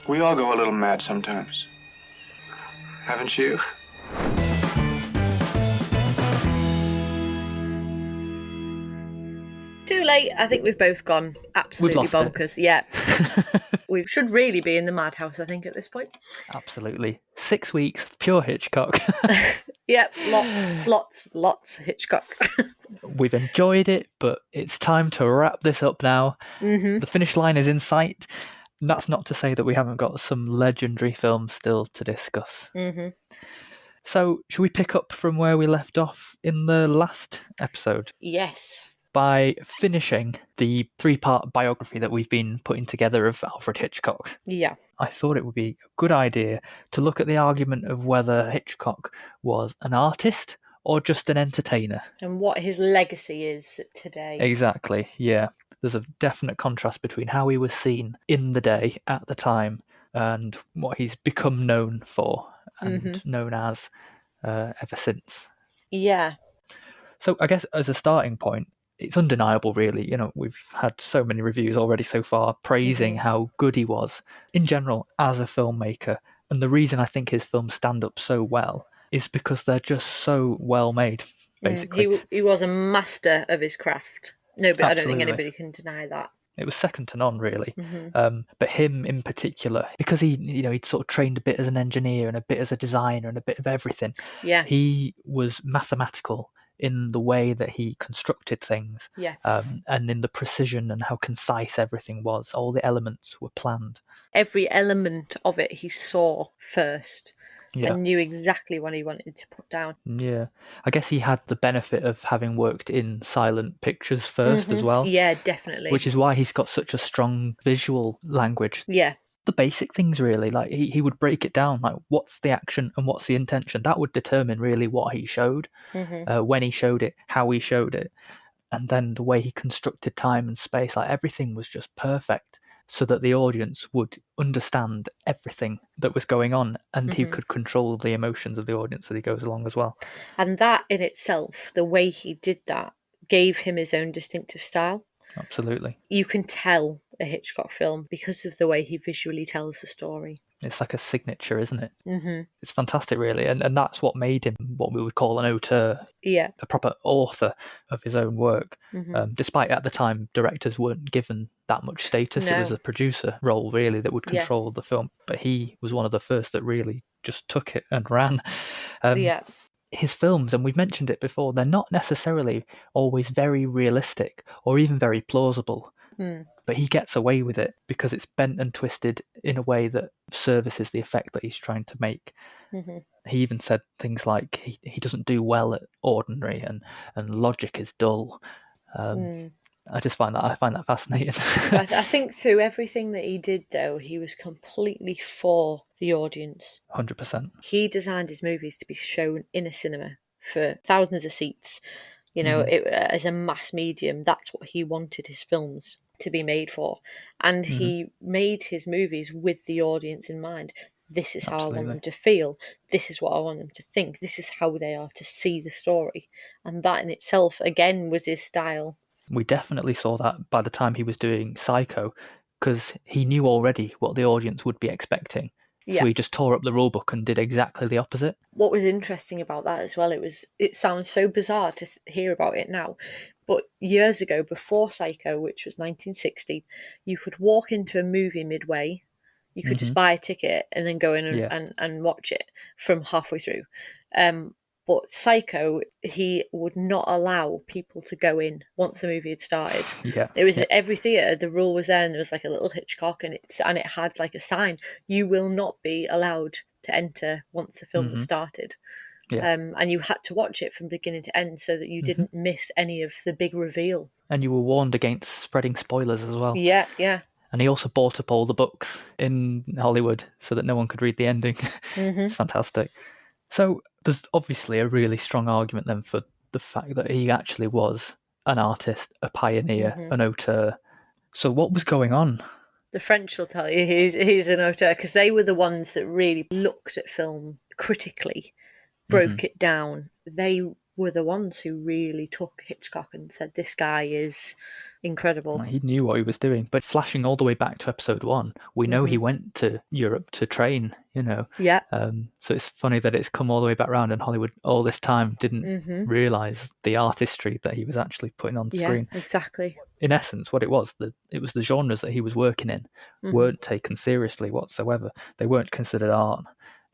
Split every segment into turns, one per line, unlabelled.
We all go a little mad sometimes. Haven't you?
Too late. I think we've both gone absolutely
We've lost
bonkers. Yeah. We should really be in the madhouse, I think, at this point.
Absolutely. 6 weeks of pure Hitchcock.
Yep, lots of Hitchcock.
We've enjoyed it, but it's time to wrap this up now.
Mm-hmm.
The finish line is in sight. That's not to say that we haven't got some legendary films still to discuss.
Mm-hmm.
So, should we pick up from where we left off in the last episode?
Yes.
By finishing the 3-part biography that we've been putting together of Alfred Hitchcock.
Yeah.
I thought it would be a good idea to look at the argument of whether Hitchcock was an artist or just an entertainer.
And what his legacy is today.
Exactly, yeah. There's a definite contrast between how he was seen in the day, at the time, and what he's become known for and known as ever since.
Yeah.
So I guess as a starting point, it's undeniable, really. You know, we've had so many reviews already so far praising how good he was in general as a filmmaker. And the reason I think his films stand up so well is because they're just so well made, basically.
He was a master of his craft. No, but I don't think
Absolutely.
anybody can deny that.
It was second to none, really. But him in particular, because he'd sort of trained a bit as an engineer and a bit as a designer and a bit of everything.
Yeah.
He was mathematical in the way that he constructed things,
Yeah.
and in the precision and how concise everything was. All the elements were planned.
Every element of it he saw first and knew exactly what he wanted to put down.
Yeah. I guess he had the benefit of having worked in silent pictures first as well.
Yeah, definitely.
Which is why he's got such a strong visual language.
Yeah.
The basic things, really. Like he would break it down, like what's the action and what's the intention. That would determine really what he showed, when he showed it, how he showed it, and then the way he constructed time and space. Like everything was just perfect, so that the audience would understand everything that was going on, and he could control the emotions of the audience as he goes along as well.
And that in itself, the way he did that, gave him his own distinctive style.
Absolutely.
You can tell a Hitchcock film because of the way he visually tells the story.
It's like a signature, isn't it? It's fantastic, really, and that's what made him what we would call an auteur,
Yeah.
a proper author of his own work. Despite at the time directors weren't given that much status. It was a producer role, really, that would control the film. But he was one of the first that really just took it and ran. His films, and we've mentioned it before, they're not necessarily always very realistic or even very plausible. But he gets away with it because it's bent and twisted in a way that services the effect that he's trying to make. He even said things like he doesn't do well at ordinary, and logic is dull. I find that fascinating.
I think through everything that he did, though, he was completely for the audience.
100%.
He designed his movies to be shown in a cinema for thousands of seats. You know, as a mass medium, that's what he wanted his films to be made for. And he made his movies with the audience in mind. This is how I want them to feel. This is what I want them to think. This is how they are to see the story. And that in itself, again, was his style.
We definitely saw that by the time he was doing Psycho, because he knew already what the audience would be expecting. So he just tore up the rule book and did exactly the opposite.
What was interesting about that as well, it sounds so bizarre to hear about it now, but years ago, before Psycho, which was 1960, you could walk into a movie midway, you could just buy a ticket and then go in and watch it from halfway through. But Psycho, he would not allow people to go in once the movie had started. It was at every theatre, the rule was there, and there was like a little Hitchcock, and it had like a sign: you will not be allowed to enter once the film has started. And you had to watch it from beginning to end so that you didn't miss any of the big reveal.
And you were warned against spreading spoilers as well.
Yeah.
And he also bought up all the books in Hollywood so that no one could read the ending. It's fantastic. So there's obviously a really strong argument then for the fact that he actually was an artist, a pioneer, an auteur. So what was going on?
The French will tell you he's an auteur, because they were the ones that really looked at film critically, broke it down. They were the ones who really took Hitchcock and said, this guy is incredible.
He knew what he was doing. But flashing all the way back to episode 1, we know he went to Europe to train,
Yeah.
So it's funny that it's come all the way back around, and Hollywood all this time didn't realise the artistry that he was actually putting on screen.
Yeah, exactly.
In essence, what it was the genres that he was working in weren't taken seriously whatsoever. They weren't considered art.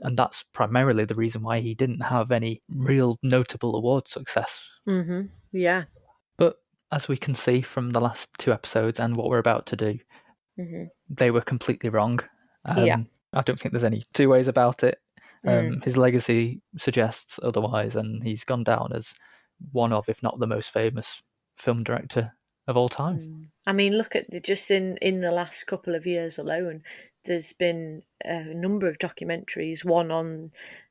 And that's primarily the reason why he didn't have any real notable award success.
Yeah.
But as we can see from the last 2 episodes and what we're about to do, they were completely wrong.
Yeah.
I don't think there's any two ways about it. His legacy suggests otherwise, and he's gone down as one of, if not the most famous film director of all time.
I mean, look at just in the last couple of years alone, there's been a number of documentaries. One on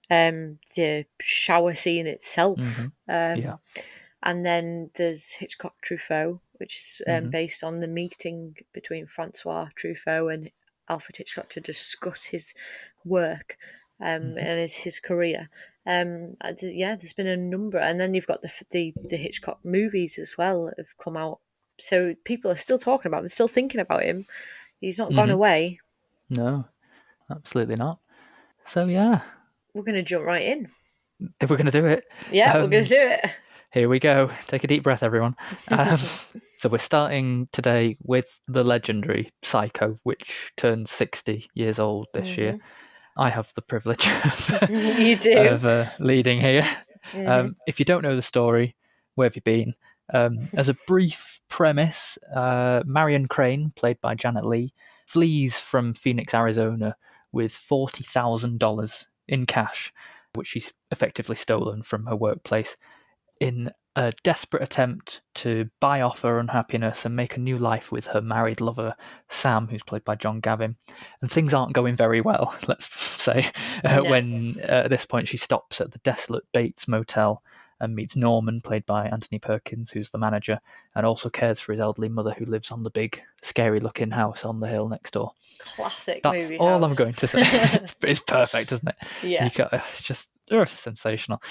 the shower scene itself,
Yeah.
and then there's Hitchcock Truffaut, which is based on the meeting between Francois Truffaut and Alfred Hitchcock to discuss his work and his career. Yeah, there's been a number, and then you've got the Hitchcock movies as well have come out. So people are still talking about him, still thinking about him. He's not gone away.
No, absolutely not. So yeah,
we're going to jump right in.
We're going to do it.
Yeah, we're going to do it.
Here we go. Take a deep breath, everyone. So we're starting today with the legendary Psycho, which turns 60 years old this year. I have the privilege
You do.
of leading here. If you don't know the story, where have you been? As a brief premise, Marion Crane, played by Janet Leigh, flees from Phoenix, Arizona with $40,000 in cash, which she's effectively stolen from her workplace, in a desperate attempt to buy off her unhappiness and make a new life with her married lover, Sam, who's played by John Gavin. And things aren't going very well, let's say, when at this point she stops at the desolate Bates Motel and meets Norman, played by Anthony Perkins, who's the manager, and also cares for his elderly mother who lives on the big, scary-looking house on the hill next door.
Classic
That's
movie
all
house.
I'm going to say. It's perfect, isn't it?
Yeah.
It's just sensational.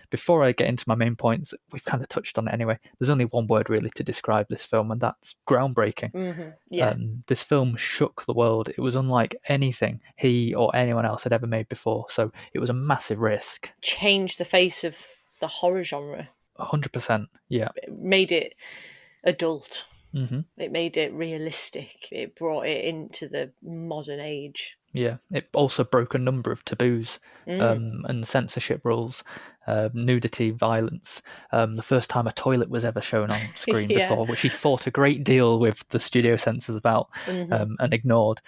Before I get into my main points, we've kind of touched on it anyway. There's only one word really to describe this film, and that's groundbreaking.
Yeah.
This film shook the world. It was unlike anything he or anyone else had ever made before, so it was a massive risk.
Changed the face of the horror genre.
100%, yeah.
It made it adult. It made it realistic. It brought it into the modern age.
Yeah, it also broke a number of taboos and censorship rules, nudity, violence. The first time a toilet was ever shown on screen before, which he fought a great deal with the studio censors about and ignored.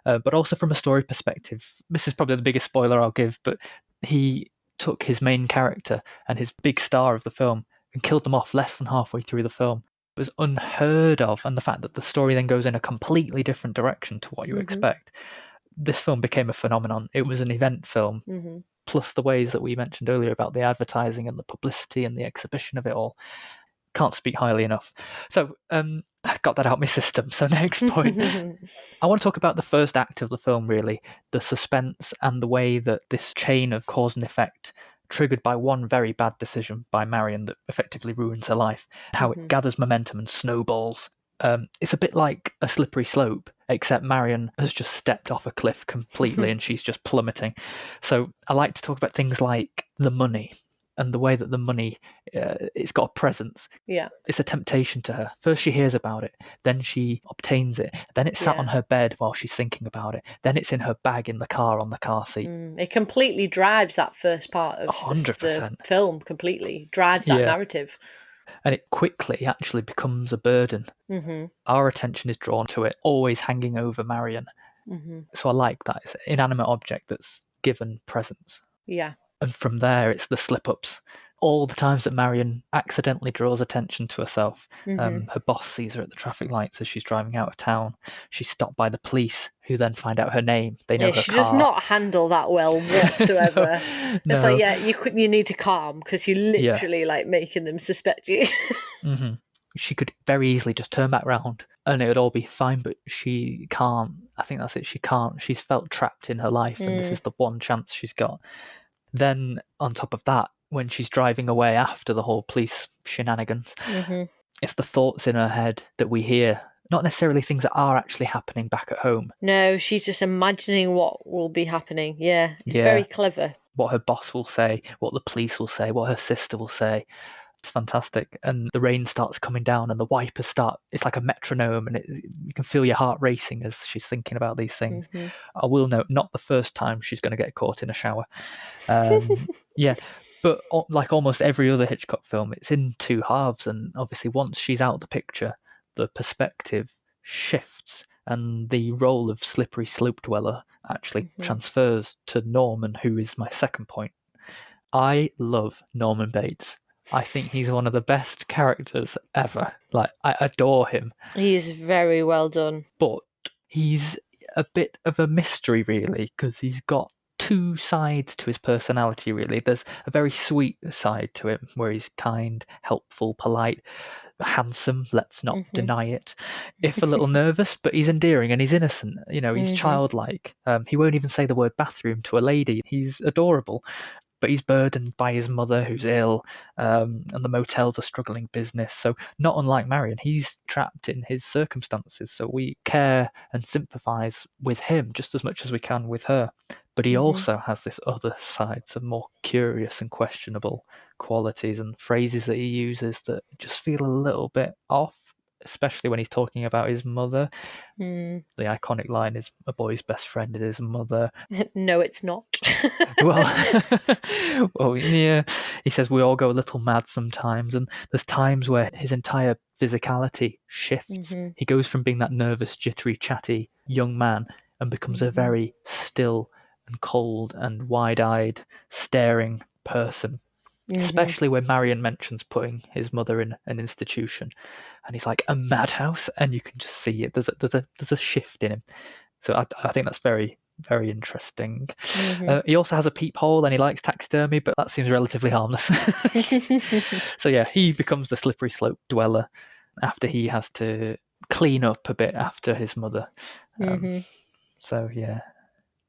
But also from a story perspective, this is probably the biggest spoiler I'll give, but he took his main character and his big star of the film and killed them off less than halfway through the film. It was unheard of, and the fact that the story then goes in a completely different direction to what you expect. This film became a phenomenon. It was an event film, plus the ways that we mentioned earlier about the advertising and the publicity and the exhibition of it all. Can't speak highly enough. So I got that out of my system. So next point. I want to talk about the first act of the film, really, the suspense and the way that this chain of cause and effect, triggered by one very bad decision by Marion that effectively ruins her life, how it gathers momentum and snowballs. It's a bit like a slippery slope, except Marion has just stepped off a cliff completely and she's just plummeting. So I like to talk about things like the money and the way that the money, it's got a presence.
Yeah.
It's a temptation to her. First she hears about it, then she obtains it, then it's sat on her bed while she's thinking about it, then it's in her bag in the car on the car seat.
It completely drives that first part of
100%.
the film, completely drives that narrative.
And it quickly actually becomes a burden. Our attention is drawn to it, always hanging over Marion. So I like that. It's an inanimate object that's given presence.
Yeah.
And from there, it's the slip-ups. All the times that Marion accidentally draws attention to herself. Her boss sees her at the traffic lights as she's driving out of town. She's stopped by the police, who then find out her name. They know her
she
car.
does not handle that well whatsoever.
No.
It's like, you need to calm because you're literally like making them suspect you.
She could very easily just turn back round and it would all be fine, but she can't. I think that's it. She can't. She's felt trapped in her life, and this is the one chance she's got. Then, on top of that, when she's driving away after the whole police shenanigans, It's the thoughts in her head that we hear, not necessarily things that are actually happening back at home.
No, she's just imagining what will be happening. Yeah, it's
Yeah.
very clever.
What her boss will say, what the police will say, what her sister will say. It's fantastic. And the rain starts coming down and the wipers start, it's like a metronome, and you can feel your heart racing as she's thinking about these things.
Mm-hmm.
I will note, not the first time she's going to get caught in a shower. Yeah, but like almost every other Hitchcock film, it's in two halves, and obviously once she's out of the picture, the perspective shifts, and the role of slippery slope dweller actually transfers to Norman, who is my second point. I love Norman Bates. I think he's one of the best characters ever. Like, I adore him.
He is very well done.
But he's a bit of a mystery, really, because he's got two sides to his personality, really. There's a very sweet side to him, where he's kind, helpful, polite, handsome, let's not deny it, if a little nervous, but he's endearing and he's innocent. You know, he's childlike. He won't even say the word bathroom to a lady. He's adorable. But he's burdened by his mother, who's ill, and the motel's a struggling business. So, not unlike Marion, he's trapped in his circumstances. So, we care and sympathise with him just as much as we can with her. But he also has this other side, some more curious and questionable qualities and phrases that he uses that just feel a little bit off, especially when he's talking about his mother. The iconic line is, "A boy's best friend is his mother."
No, it's not.
Well, yeah. He says we all go a little mad sometimes, and there's times where his entire physicality shifts. He goes from being that nervous, jittery, chatty young man and becomes a very still and cold and wide-eyed, staring person. Especially when Marion mentions putting his mother in an institution, and he's like, a madhouse, and you can just see it. There's a shift in him. So I think that's very, very interesting. He also has a peephole and he likes taxidermy, but that seems relatively harmless. So yeah, he becomes the slippery slope dweller after he has to clean up a bit after his mother. So yeah,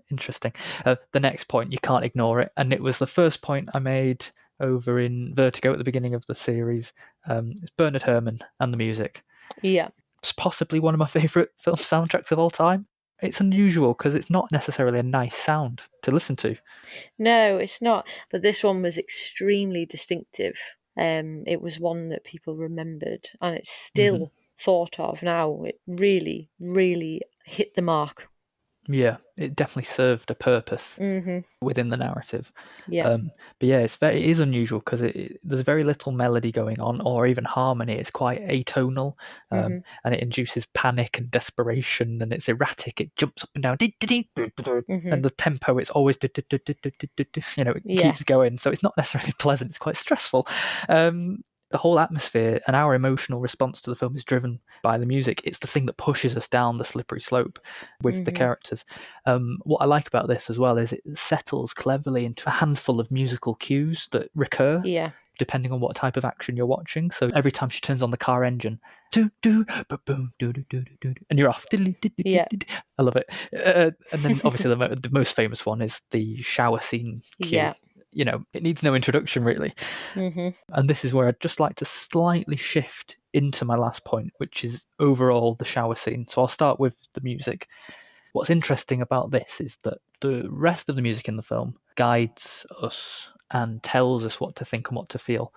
interesting. The next point, you can't ignore it, and it was the first point I made over in Vertigo at the beginning of the series. It's Bernard Herrmann and the music.
Yeah.
It's possibly one of my favourite film soundtracks of all time. It's unusual because it's not necessarily a nice sound to listen to.
No, it's not. But this one was extremely distinctive. It was one that people remembered, and it's still thought of now. It really, really hit the mark.
Yeah, it definitely served a purpose within the narrative.
Yeah.
But yeah, it is unusual because there's very little melody going on or even harmony. It's quite atonal, and it induces panic and desperation, and it's erratic. It jumps up and down, and the tempo, it's always, you know, it keeps going. So it's not necessarily pleasant. It's quite stressful. The whole atmosphere and our emotional response to the film is driven by the music. It's the thing that pushes us down the slippery slope with the characters. What I like about this as well is it settles cleverly into a handful of musical cues that recur.
Yeah.
Depending on what type of action you're watching. So every time she turns on the car engine, do do boom do do do do, and you're off.
Yeah.
I love it. And then obviously the most famous one is the shower scene cue.
Yeah.
You know, it needs no introduction really. And this is where I'd just like to slightly shift into my last point, which is overall the shower scene. So I'll start with the music. What's interesting about this is that the rest of the music in the film guides us and tells us what to think and what to feel.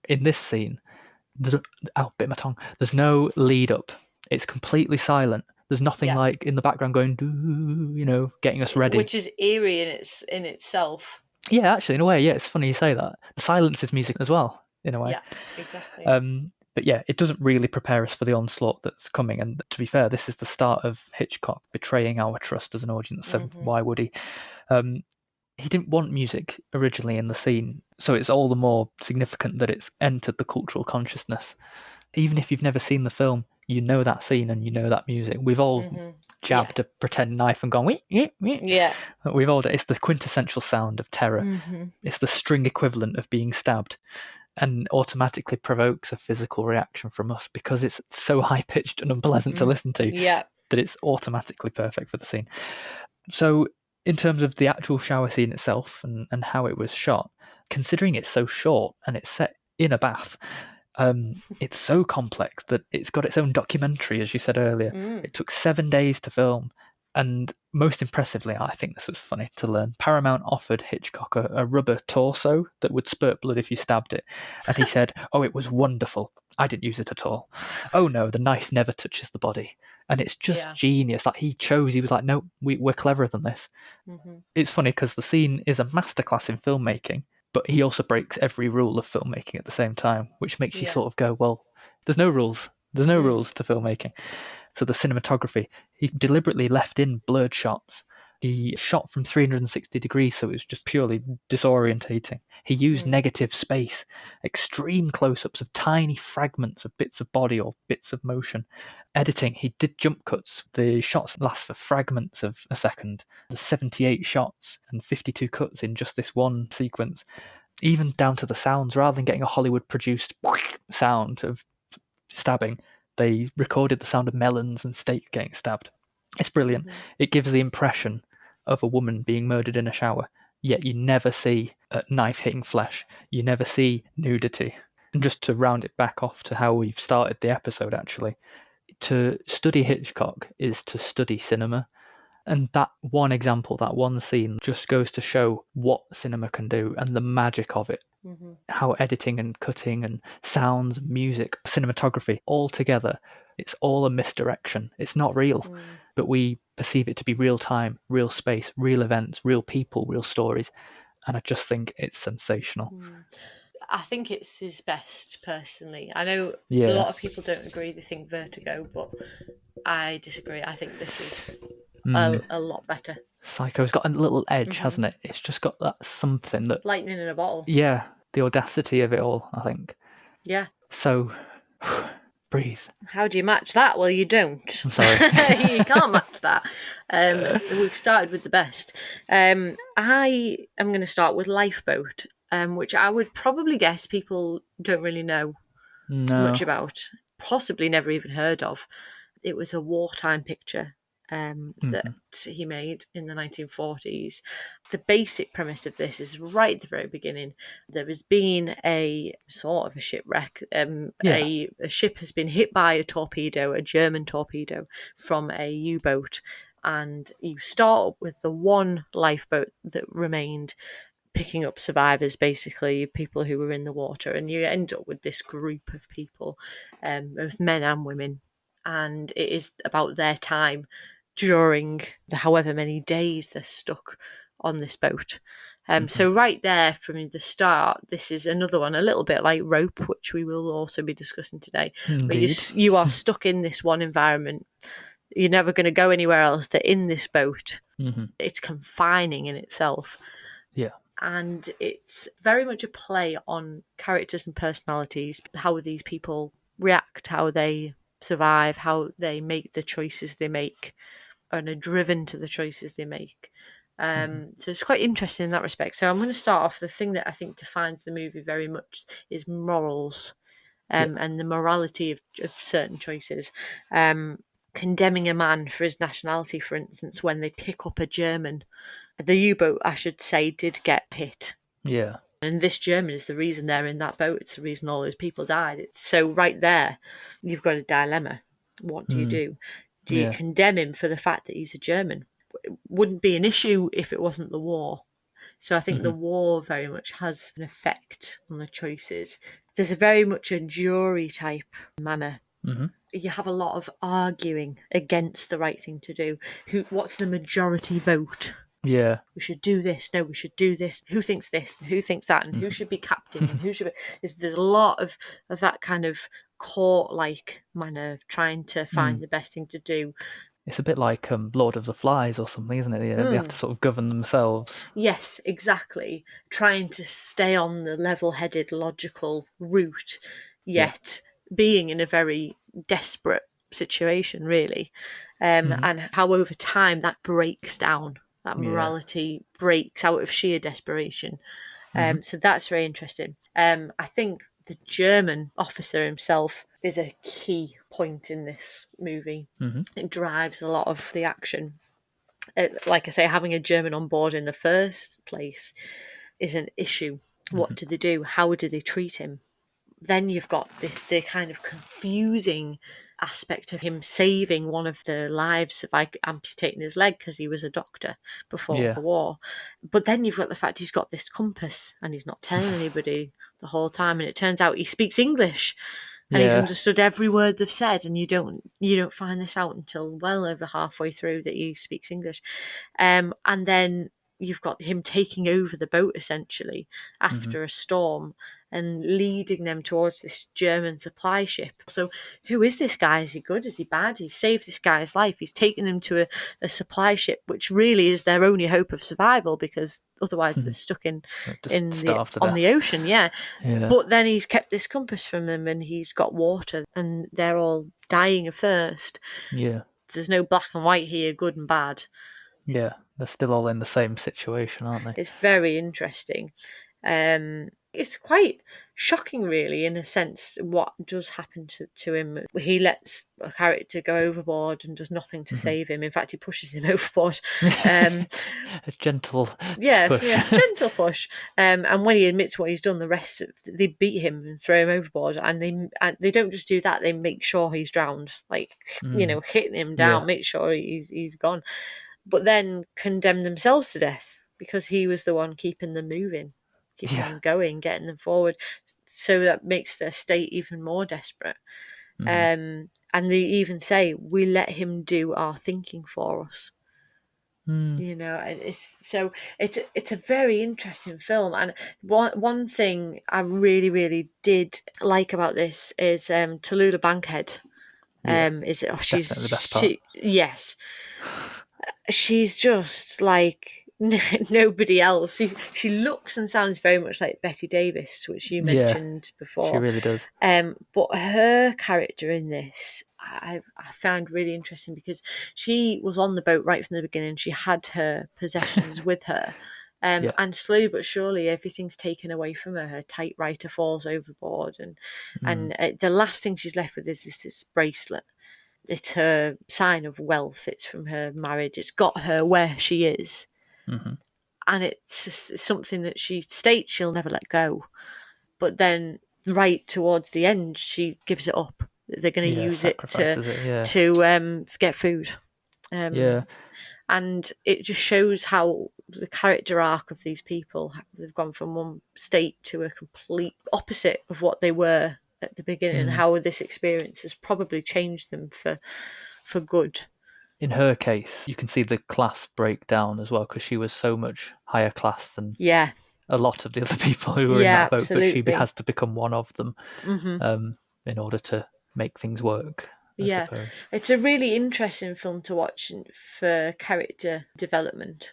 In this scene, bit my tongue. There's no lead up. It's completely silent. There's nothing like in the background going, do, you know, getting us ready.
Which is eerie in itself.
Yeah, actually, in a way, yeah, it's funny you say that. The silence is music as well, in a way.
Yeah, exactly.
But yeah, it doesn't really prepare us for the onslaught that's coming. And to be fair, this is the start of Hitchcock betraying our trust as an audience. So why would he? He didn't want music originally in the scene, so it's all the more significant that it's entered the cultural consciousness. Even if you've never seen the film, you know that scene and you know that music. We've all jabbed a pretend knife and gone,
yeah.
We've all. It's the quintessential sound of terror. It's the string equivalent of being stabbed, and automatically provokes a physical reaction from us because it's so high pitched and unpleasant to listen to.
Yeah.
That it's automatically perfect for the scene. So, in terms of the actual shower scene itself and how it was shot, considering it's so short and it's set in a bath, It's so complex that it's got its own documentary, as you said earlier. It took 7 days to film. And most impressively, I think this was funny to learn, Paramount offered Hitchcock a rubber torso that would spurt blood if you stabbed it. And he said, "Oh, it was wonderful. I didn't use it at all. Oh no, the knife never touches the body." And it's just genius. Like, he was like, "No, we're cleverer than this." It's funny because the scene is a masterclass in filmmaking, but he also breaks every rule of filmmaking at the same time, which makes you sort of go, well, there's no rules. There's no rules to filmmaking. So the cinematography, he deliberately left in blurred shots. He shot from 360 degrees, so it was just purely disorientating. He used negative space, extreme close-ups of tiny fragments of bits of body or bits of motion. Editing, he did jump cuts. The shots last for fragments of a second. There's 78 shots and 52 cuts in just this one sequence. Even down to the sounds, rather than getting a Hollywood-produced sound of stabbing, they recorded the sound of melons and steak getting stabbed. It's brilliant. It gives the impression of a woman being murdered in a shower, yet you never see a knife hitting flesh. You never see nudity. And just to round it back off to how we've started the episode, actually, to study Hitchcock is to study cinema. And that one example, that one scene, just goes to show what cinema can do and the magic of it. How editing and cutting and sounds, music, cinematography, all together, it's all a misdirection. It's not real, but we perceive it to be real time, real space, real events, real people, real stories. And I just think it's sensational.
I think it's his best, personally. I know
Yeah.
a lot of people don't agree. They think Vertigo, but I disagree. I think this is a lot better.
Psycho's got a little edge, hasn't it? It's just got that something that...
Lightning in a bottle.
Yeah, the audacity of it all, I think.
Yeah.
So, breathe.
How do you match that? Well, you don't.
I'm sorry.
You can't match that. We've started with the best. I am going to start with Lifeboat, which I would probably guess people don't really know much about, possibly never even heard of. It was a wartime picture that he made in the 1940s. The basic premise of this is right at the very beginning. There has been a sort of a shipwreck. A ship has been hit by a torpedo, a German torpedo, from a U-boat. And you start up with the one lifeboat that remained, picking up survivors, basically, people who were in the water. And you end up with this group of people, of men and women. And it is about their time during the however many days they're stuck on this boat. So right there from the start, this is another one, a little bit like Rope, which we will also be discussing today.
Indeed.
But you are stuck in this one environment. You're never going to go anywhere else. They're in this boat. It's confining in itself.
Yeah.
And it's very much a play on characters and personalities, how these people react, how they survive, how they make the choices they make, and are driven to the choices they make. So it's quite interesting in that respect. So I'm going to start off. The thing that I think defines the movie very much is morals, and the morality of certain choices. Condemning a man for his nationality, for instance, when they pick up a German. The U-boat, I should say, did get hit.
Yeah.
And this German is the reason they're in that boat. It's the reason all those people died. So right there, you've got a dilemma. What do you do? Do you condemn him for the fact that he's a German? It wouldn't be an issue if it wasn't the war. So I think the war very much has an effect on the choices. There's a very much a jury type manner. You have a lot of arguing against the right thing to do. What's the majority vote?
Yeah.
We should do this. No, we should do this. Who thinks this? And who thinks that? And who should be captain? And who should be... There's a lot of that kind of court-like manner of trying to find the best thing to do.
It's a bit like Lord of the Flies or something, isn't it? They have to sort of govern themselves.
Yes, exactly. Trying to stay on the level-headed, logical route, yet being in a very desperate situation, really. And how over time that breaks down. That morality breaks out of sheer desperation. So that's very interesting. I think the German officer himself is a key point in this movie. It drives a lot of the action. Like I say, having a German on board in the first place is an issue. What do they do? How do they treat him? then you've got the kind of confusing aspect of him saving one of the lives by amputating his leg because he was a doctor before the war. But then you've got the fact he's got this compass and he's not telling anybody the whole time, and it turns out he speaks English. And he's understood every word they've said, and you don't find this out until well over halfway through that he speaks English. And then you've got him taking over the boat essentially after a storm and leading them towards this German supply ship. So who is this guy? Is he good? Is he bad? He's saved this guy's life. He's taken him to a supply ship, which really is their only hope of survival, because otherwise they're stuck on the ocean. Yeah. But then he's kept this compass from them, and he's got water, and they're all dying of thirst.
Yeah.
There's no black and white here, good and bad.
Yeah, they're still all in the same situation, aren't they?
It's very interesting. It's quite shocking, really, in a sense, what does happen to him. He lets a character go overboard and does nothing to save him. In fact, he pushes him overboard.
A gentle push.
Gentle push. And when he admits what he's done, the rest they beat him and throw him overboard. And they don't just do that; they make sure he's drowned, like hitting him down, make sure he's gone. But then condemn themselves to death because he was the one keeping them moving, keeping them going, getting them forward. So that makes their state even more desperate. And they even say, we let him do our thinking for us. It's a very interesting film. And one thing I really, really did like about this is Tallulah Bankhead. She's
the best part.
Yes. She's just like nobody else. She looks and sounds very much like Betty Davis, which you mentioned before.
She really does.
But her character in this, I found really interesting because she was on the boat right from the beginning. She had her possessions with her. And slowly but surely, everything's taken away from her. Her typewriter falls overboard, and the last thing she's left with is this bracelet. It's her sign of wealth. It's from her marriage. It's got her where she is. And it's something that she states she'll never let go. But then right towards the end, she gives it up. They're going to use it to get food. And it just shows how the character arc of these people, they've gone from one state to a complete opposite of what they were at the beginning, and how this experience has probably changed them for good.
In her case, you can see the class breakdown as well, because she was so much higher class than a lot of the other people who were in that boat,
absolutely.
but she has to become one of them in order to make things work. I suppose.
It's a really interesting film to watch for character development.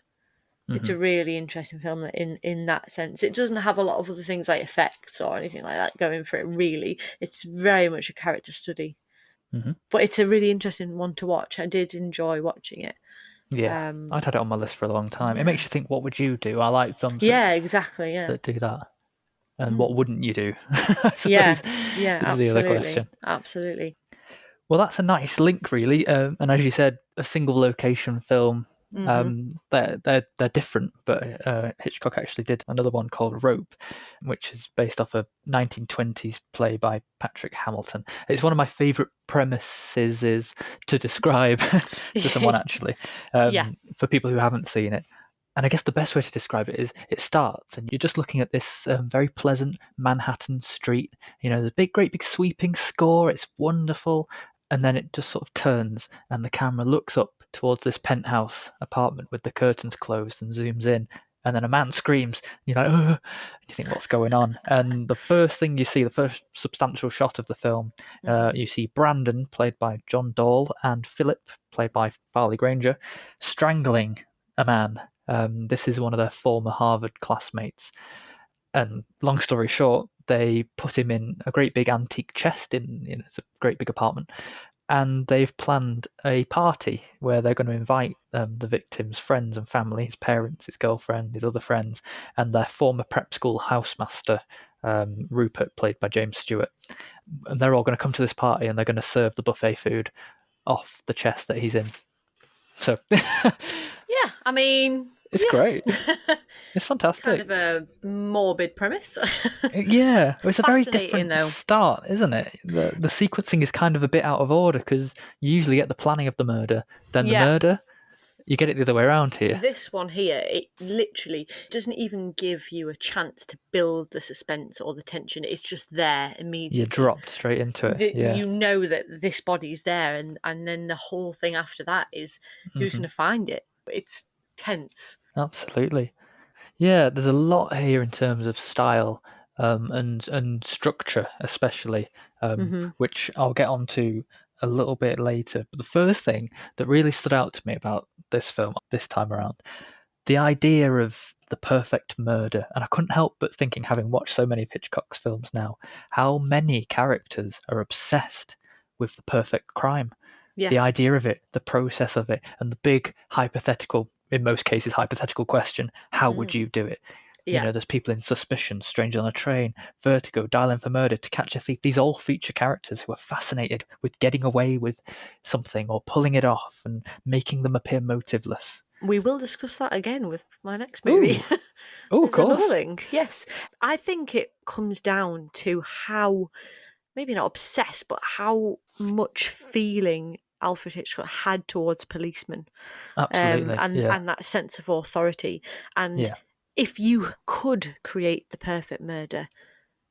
It's a really interesting film in that sense. It doesn't have a lot of other things like effects or anything like that going for it, really. It's very much a character study. But it's a really interesting one to watch. I did enjoy watching it.
Yeah, I'd had it on my list for a long time. It makes you think, what would you do? I like films that do that. And what wouldn't you do? I suppose is the other question.
Absolutely.
Well, that's a nice link, really. And as you said, a single location film. They're different, but Hitchcock actually did another one called Rope, which is based off a 1920s play by Patrick Hamilton. It's one of my favourite premises to describe to someone, actually, for people who haven't seen it. And I guess the best way to describe it is it starts and you're just looking at this very pleasant Manhattan street. The great big sweeping score. It's wonderful. And then it just sort of turns and the camera looks up towards this penthouse apartment with the curtains closed and zooms in. And then a man screams. You're like, oh, you think, what's going on? And the first thing you see, the first substantial shot of the film, you see Brandon, played by John Dahl, and Philip, played by Farley Granger, strangling a man. This is one of their former Harvard classmates. And long story short, they put him in a great big antique chest in it's a great big apartment. And they've planned a party where they're going to invite the victim's friends and family, his parents, his girlfriend, his other friends, and their former prep school housemaster, Rupert, played by James Stewart. And they're all going to come to this party and they're going to serve the buffet food off the chest that he's in. So,
I mean,
It's great. It's fantastic.
It's kind of a morbid premise.
Yeah, it's a very
Fascinating,
different
though.
start, isn't it? The sequencing is kind of a bit out of order because you usually get the planning of the murder, then the murder. You get it the other way around here.
This one here, it literally doesn't even give you a chance to build the suspense or the tension. It's just there immediately.
You're dropped straight into it.
You know that this body's there, and then the whole thing after that is who's going to find it. It's tense.
Absolutely. Yeah, there's a lot here in terms of style and structure, especially, which I'll get onto a little bit later. But the first thing that really stood out to me about this film this time around, the idea of the perfect murder. And I couldn't help but thinking, having watched so many of Hitchcock's films now, how many characters are obsessed with the perfect crime.
Yeah.
The idea of it, the process of it, and the big hypothetical, in most cases, hypothetical question, how would you do it?
Yeah.
You know, there's people in Suspicion, Stranger on a Train, Vertigo, Dial M for Murder, To Catch a Thief. These all feature characters who are fascinated with getting away with something or pulling it off and making them appear motiveless.
We will discuss that again with my next movie.
Oh, of
There's another
course.
link. Yes. I think it comes down to how, maybe not obsessed, but how much feeling Alfred Hitchcock had towards policemen.
Absolutely.
And that sense of authority. And if you could create the perfect murder,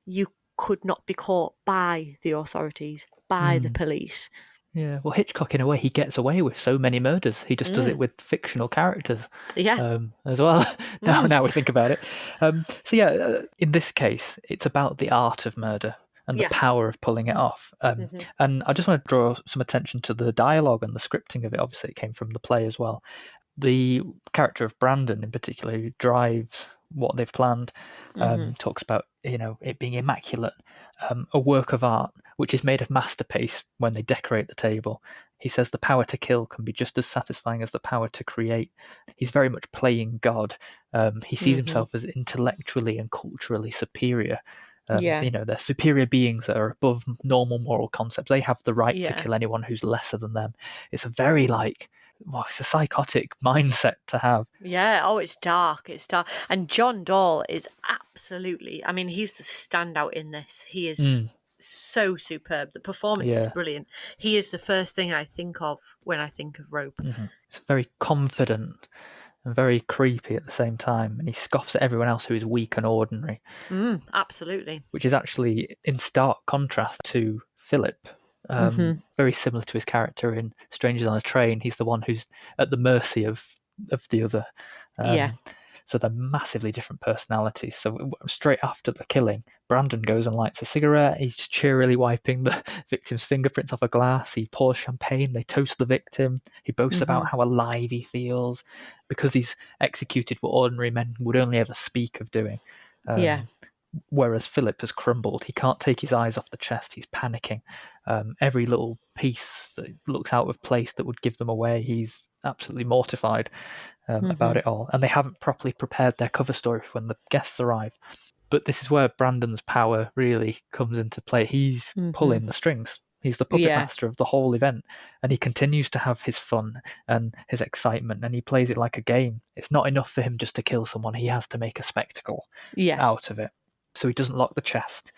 you could not be caught by the authorities, by the police.
Yeah, well, Hitchcock, in a way, he gets away with so many murders. He just does it with fictional characters, as well. Now we think about it. In this case, it's about the art of murder and the power of pulling it off. And I just want to draw some attention to the dialogue and the scripting of it. Obviously, it came from the play as well. The character of Brandon, in particular, who drives what they've planned, talks about it being immaculate, a work of art which is made of masterpiece when they decorate the table. He says the power to kill can be just as satisfying as the power to create. He's very much playing God. He sees himself as intellectually and culturally superior. They're superior beings that are above normal moral concepts. They have the right to kill anyone who's lesser than them. It's a very it's a psychotic mindset to have.
Yeah, it's dark. It's dark. And John Dahl is absolutely, I mean, he's the standout in this. He is so superb. The performance is brilliant. He is the first thing I think of when I think of Rope.
It's very confident and very creepy at the same time, and he scoffs at everyone else who is weak and ordinary.
Absolutely.
Which is actually in stark contrast to Philip. Very similar to his character in Strangers on a Train. He's the one who's at the mercy of the other. So they're massively different personalities. So straight after the killing, Brandon goes and lights a cigarette. He's cheerily wiping the victim's fingerprints off a glass. He pours champagne. They toast the victim. He boasts about how alive he feels because he's executed what ordinary men would only ever speak of doing. Whereas Philip has crumbled. He can't take his eyes off the chest. He's panicking. Every little piece that looks out of place that would give them away, he's absolutely mortified about it all. And they haven't properly prepared their cover story when the guests arrive. But this is where Brandon's power really comes into play. He's pulling the strings. He's the puppet master of the whole event. And he continues to have his fun and his excitement. And he plays it like a game. It's not enough for him just to kill someone. He has to make a spectacle out of it. So he doesn't lock the chest.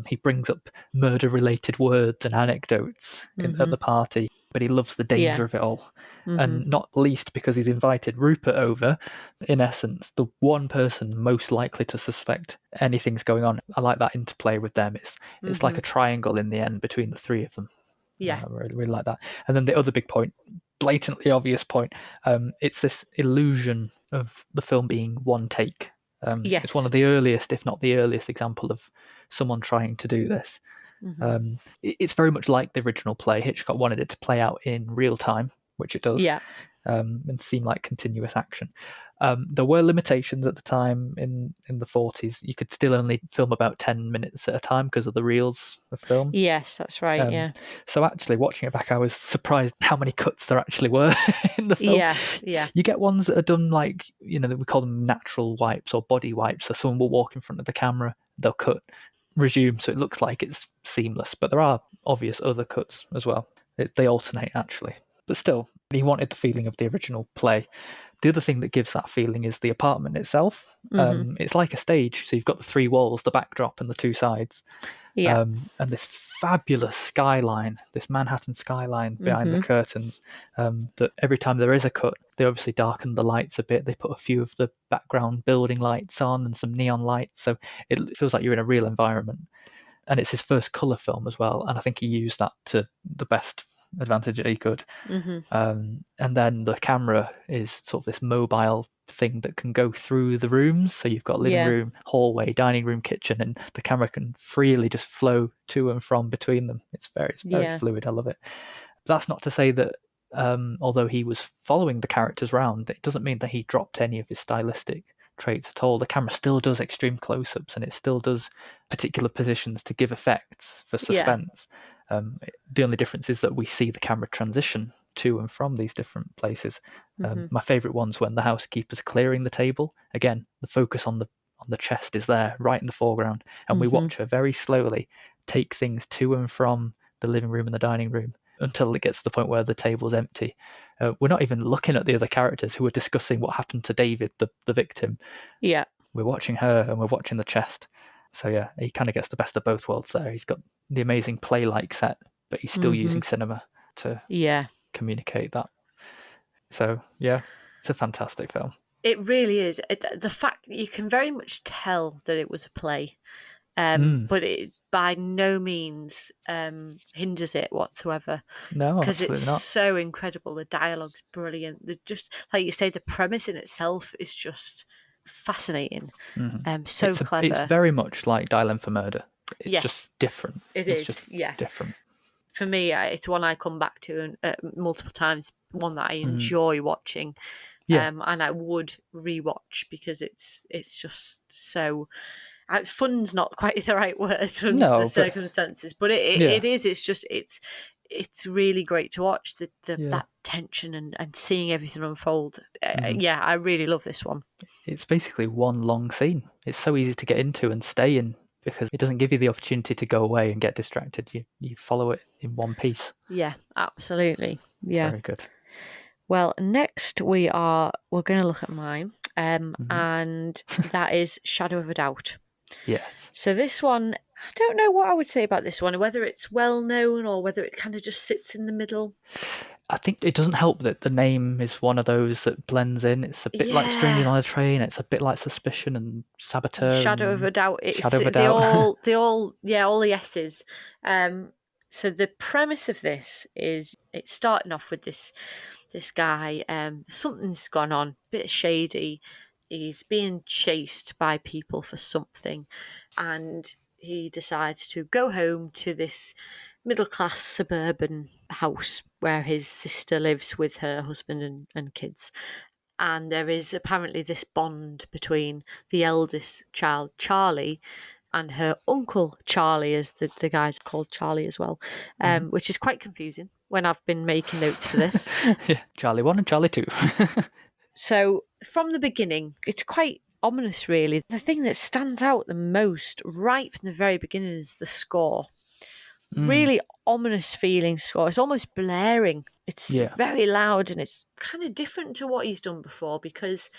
He brings up murder-related words and anecdotes at the party, but he loves the danger of it all. And not least because he's invited Rupert over, in essence, the one person most likely to suspect anything's going on. I like that interplay with them. It's like a triangle in the end between the three of them. I really like that. And then the other big point, blatantly obvious point, it's this illusion of the film being one take. It's one of the earliest, if not the earliest, example of someone trying to do this. It's very much like the original play. Hitchcock wanted it to play out in real time, which it does, and seem like continuous action. There were limitations at the time in the 40s. You could still only film about 10 minutes at a time because of the reels of film.
Yes, that's right,
So actually, watching it back, I was surprised how many cuts there actually were in the film. You get ones that are done like, we call them natural wipes or body wipes. So someone will walk in front of the camera, they'll cut, resume, so it looks like it's seamless. But there are obvious other cuts as well. They alternate, actually. But still, he wanted the feeling of the original play. The other thing that gives that feeling is the apartment itself. It's like a stage, so you've got the three walls, the backdrop, and the two sides,
Yeah.
and this fabulous skyline, this Manhattan skyline behind the curtains. That every time there is a cut, they obviously darken the lights a bit. They put a few of the background building lights on and some neon lights, so it feels like you're in a real environment. And it's his first color film as well, and I think he used that to the best advantage that he could. And then the camera is sort of this mobile thing that can go through the rooms. So you've got living room, hallway, dining room, kitchen, and the camera can freely just flow to and from between them. It's very fluid. I love it. That's not to say that although he was following the characters round, it doesn't mean that he dropped any of his stylistic traits at all. The camera still does extreme close-ups, and it still does particular positions to give effects for suspense. The only difference is that we see the camera transition to and from these different places. My favourite one's when the housekeeper's clearing the table. Again, the focus on the chest is there, right in the foreground, and we watch her very slowly take things to and from the living room and the dining room until it gets to the point where the table's empty. We're not even looking at the other characters who are discussing what happened to David, the victim.
Yeah.
We're watching her and we're watching the chest. So yeah, he kind of gets the best of both worlds there. He's got the amazing play-like set, but he's still using cinema to communicate that. So yeah, it's a fantastic film.
It really is. The fact that you can very much tell that it was a play, but it by no means hinders it whatsoever.
No,
because it's
absolutely not.
so incredible. The dialogue's brilliant. Just like you say, the premise in itself is just fascinating. So clever.
It's very much like Dial M for Murder. It's just different.
It's
just different.
For me, it's one I come back to multiple times. One that I enjoy watching. And I would rewatch because it's just so. Fun's not quite the right word under the circumstances, but it is. It's just it's really great to watch that tension and seeing everything unfold. I really love this one.
It's basically one long scene. It's so easy to get into and stay in because it doesn't give you the opportunity to go away and get distracted. You follow it in one piece.
Yeah, absolutely. Yeah,
very good.
Well, next we're going to look at mine, and that is Shadow of a Doubt.
Yeah.
So this one, I don't know what I would say about this one, whether it's well known or whether it kind of just sits in the middle.
I think it doesn't help that the name is one of those that blends in. It's a bit like Strangers on a Train. It's a bit like Suspicion and Saboteur.
Shadow of a Doubt.
Shadow of a Doubt.
all the S's. So the premise of this is it's starting off with this guy. Something's gone on, a bit shady. He's being chased by people for something, and he decides to go home to this middle-class suburban house where his sister lives with her husband and kids. And there is apparently this bond between the eldest child, Charlie, and her uncle, Charlie, as the guy's called Charlie as well, which is quite confusing when I've been making notes for this.
Charlie 1 and Charlie 2.
So from the beginning, it's quite ominous, really. The thing that stands out the most right from the very beginning is the score. Really ominous feeling score. It's almost blaring. It's very loud, and it's kind of different to what he's done before because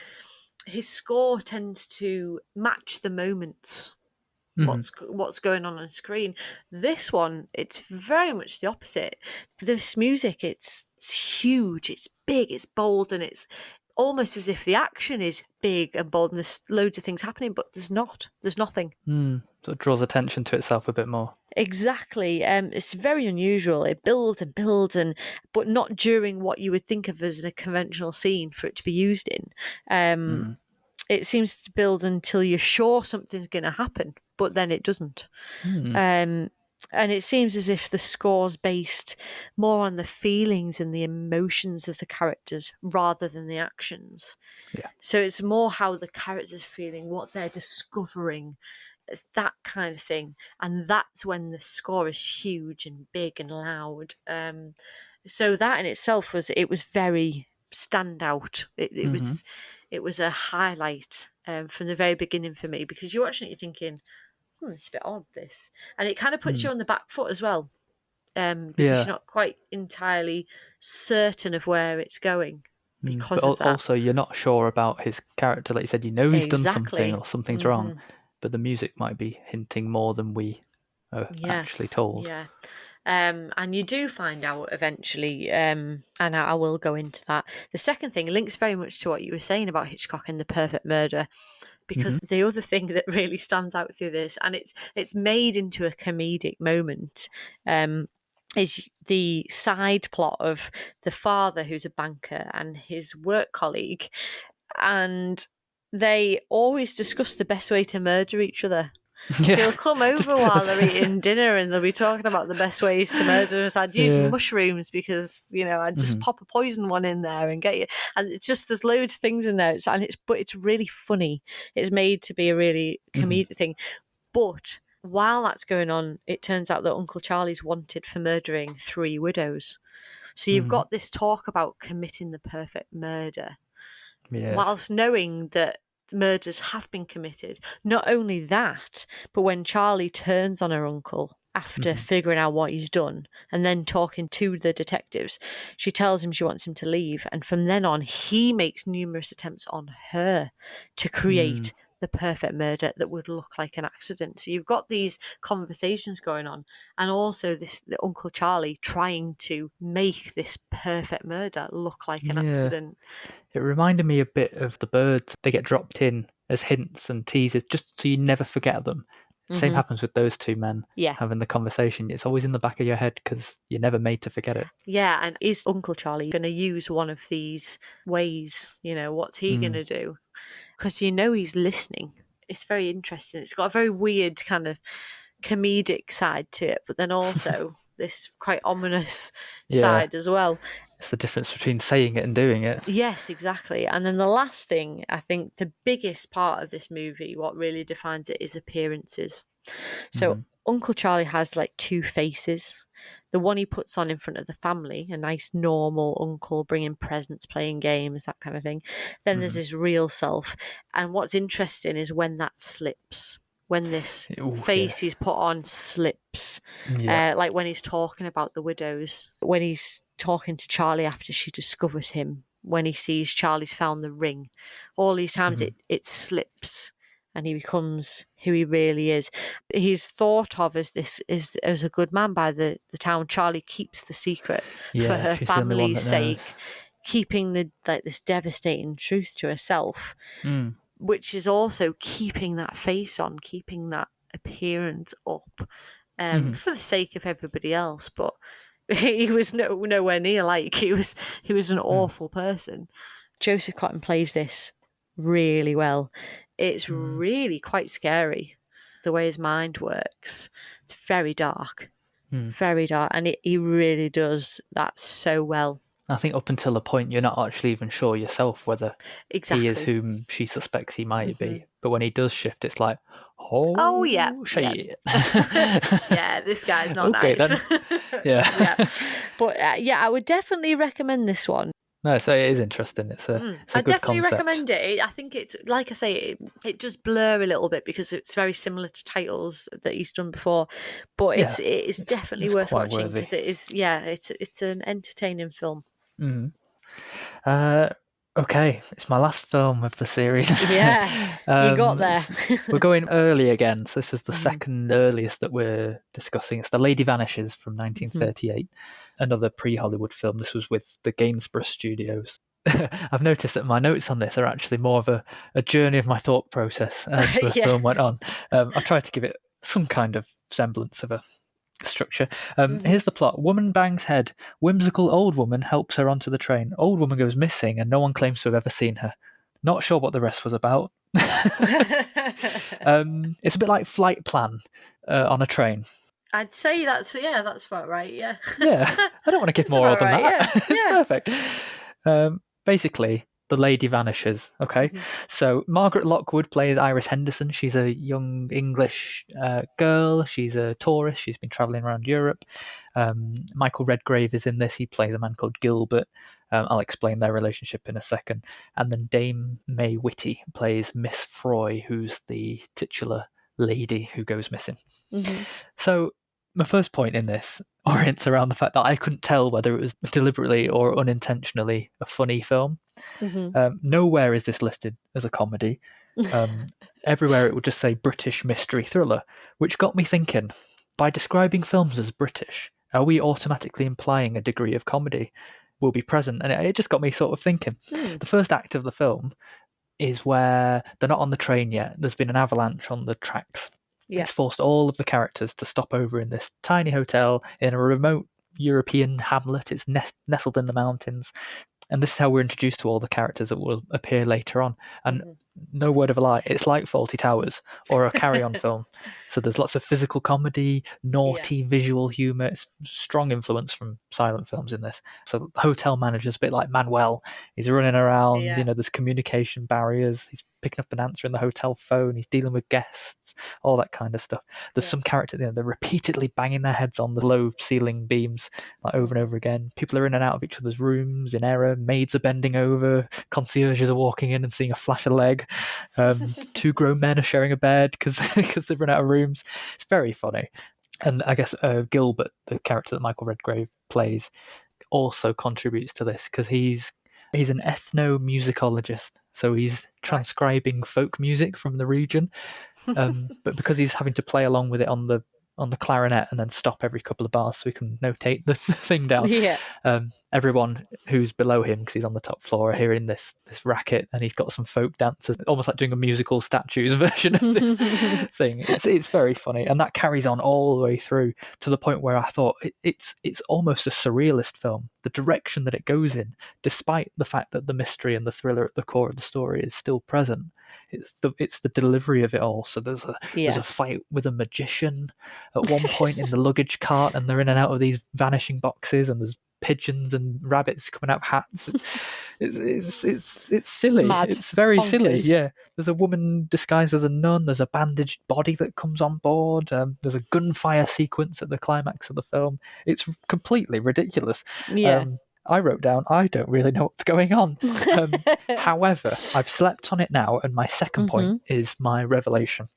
his score tends to match the moments. What's going on screen. This one, it's very much the opposite. This music, it's huge, it's big, it's bold, and it's almost as if the action is big and bold and there's loads of things happening, but there's nothing.
So it draws attention to itself a bit more.
Exactly. It's very unusual. It builds and builds, but not during what you would think of as a conventional scene for it to be used in. It seems to build until you're sure something's going to happen, but then it doesn't. And it seems as if the score's based more on the feelings and the emotions of the characters rather than the actions.
Yeah.
So it's more how the characters are feeling, what they're discovering, that kind of thing. And that's when the score is huge and big and loud. So that in itself was very standout. It was a highlight from the very beginning for me because you're watching it, you're thinking, it's a bit odd, this. And it kind of puts you on the back foot as well because you're not quite entirely certain of where it's going. because of that.
Also, you're not sure about his character. Like you said, he's done something or something's wrong, but the music might be hinting more than we are actually told.
Yeah. And you do find out eventually, and I will go into that. The second thing links very much to what you were saying about Hitchcock and the perfect murder, because the other thing that really stands out through this, and it's made into a comedic moment, is the side plot of the father who's a banker and his work colleague, and they always discuss the best way to murder each other.
Yeah.
She'll come over while they're eating dinner and they'll be talking about the best ways to murder us. I'd use mushrooms because, I'd just pop a poison one in there and get you. And it's just, there's loads of things in there. But it's really funny. It's made to be a really comedic thing. But while that's going on, it turns out that Uncle Charlie's wanted for murdering 3 widows. So you've got this talk about committing the perfect murder.
Yeah.
Whilst knowing that murders have been committed. Not only that, but when Charlie turns on her uncle after figuring out what he's done and then talking to the detectives, she tells him she wants him to leave. And from then on, he makes numerous attempts on her to create the perfect murder that would look like an accident. So you've got these conversations going on, and also the Uncle Charlie trying to make this perfect murder look like an accident.
It reminded me a bit of the birds. They get dropped in as hints and teasers just so you never forget them. Same happens with those 2 men having the conversation. It's always in the back of your head because you're never made to forget it.
Yeah, and is Uncle Charlie going to use one of these ways? What's he going to do? Because he's listening. It's very interesting. It's got a very weird kind of comedic side to it, but then also this quite ominous side as well.
It's the difference between saying it and doing it.
Yes, exactly. And then the last thing, I think the biggest part of this movie, what really defines it, is appearances. So Uncle Charlie has like 2 faces. The one he puts on in front of the family, a nice normal uncle bringing presents, playing games, that kind of thing. Then there's his real self. And what's interesting is when that slips. When this face he's put on slips, like when he's talking about the widows, when he's talking to Charlie after she discovers him, when he sees Charlie's found the ring, all these times it slips and he becomes who he really is. He's thought of as as a good man by the town. Charlie keeps the secret for her family's sake, keeping this devastating truth to herself. Which is also keeping that face on, keeping that appearance up, for the sake of everybody else. But he was nowhere near like he was an awful person. Joseph Cotton plays this really well. It's really quite scary the way his mind works. It's very dark, very dark, and he really does that so well.
I think up until a point you're not actually even sure yourself whether he is whom she suspects he might be. But when he does shift, it's like, oh yeah, shit.
Yeah, this guy's not nice.
Then. Yeah.
But I would definitely recommend this one.
No, so it is interesting. It's a
I
good
definitely
concept.
recommend it. I think it's, like I say, it just blur a little bit because it's very similar to titles that he's done before. But it's definitely worth watching because it is. Yeah, it's an entertaining film.
Okay, it's my last film of the series.
Yeah, you got there.
We're going early again, so this is the second earliest that we're discussing. It's The Lady Vanishes from 1938, another pre-Hollywood film. This was with the Gainsborough Studios. I've noticed that my notes on this are actually more of a journey of my thought process as the film went on. I tried to give it some kind of semblance of a structure. Here's the plot. Woman bangs head. Whimsical old woman helps her onto the train. Old woman goes missing and no one claims to have ever seen her. Not sure what the rest was about. It's a bit like Flight Plan on a train.
I'd say that's about right, yeah.
I don't want to give more than that. It's perfect. Basically, the lady vanishes, okay? So Margaret Lockwood plays Iris Henderson. She's a young English girl. She's a tourist. She's been travelling around Europe. Michael Redgrave is in this. He plays a man called Gilbert. I'll explain their relationship in a second. And then Dame May Whitty plays Miss Froy, who's the titular lady who goes missing. So my first point in this orients around the fact that I couldn't tell whether it was deliberately or unintentionally a funny film. Nowhere is this listed as a comedy. Everywhere it would just say British mystery thriller, which got me thinking, by describing films as British, are we automatically implying a degree of comedy will be present? And it just got me sort of thinking. The first act of the film is where they're not on the train yet. There's been an avalanche on the tracks.
Yeah.
It's forced all of the characters to stop over in this tiny hotel in a remote European hamlet. It's nestled in the mountains. And this is how we're introduced to all the characters that will appear later on. And no word of a lie, it's like Fawlty Towers or a Carry-On film. So there's lots of physical comedy, naughty visual humour. It's strong influence from silent films in this. So hotel manager's a bit like Manuel. He's running around, there's communication barriers. He's picking up an answer in the hotel phone. He's dealing with guests, all that kind of stuff. There's some characters, they're repeatedly banging their heads on the low ceiling beams like over and over again. People are in and out of each other's rooms in error. Maids are bending over. Concierges are walking in and seeing a flash of leg. Two grown men are sharing a bed because they've run out of rooms. It's very funny. And I guess Gilbert, the character that Michael Redgrave plays, also contributes to this because he's an ethnomusicologist. So he's transcribing folk music from the region, but because he's having to play along with it on the clarinet and then stop every couple of bars so he can notate the thing down. Everyone who's below him, because he's on the top floor, are hearing this racket, and he's got some folk dancers, almost like doing a musical statues version of this thing. It's very funny, and that carries on all the way through to the point where I thought it's almost a surrealist film. The direction that it goes in, despite the fact that the mystery and the thriller at the core of the story is still present. It's the delivery of it all. So there's a fight with a magician at one point in the luggage cart, and they're in and out of these vanishing boxes, and there's pigeons and rabbits coming out of hats. It's silly.
Mad.
It's very
Bonkers.
silly. Yeah. There's a woman disguised as a nun. There's a bandaged body that comes on board. There's a gunfire sequence at the climax of the film. It's completely ridiculous. I wrote down, I don't really know what's going on. However, I've slept on it now, and my second point is my revelation.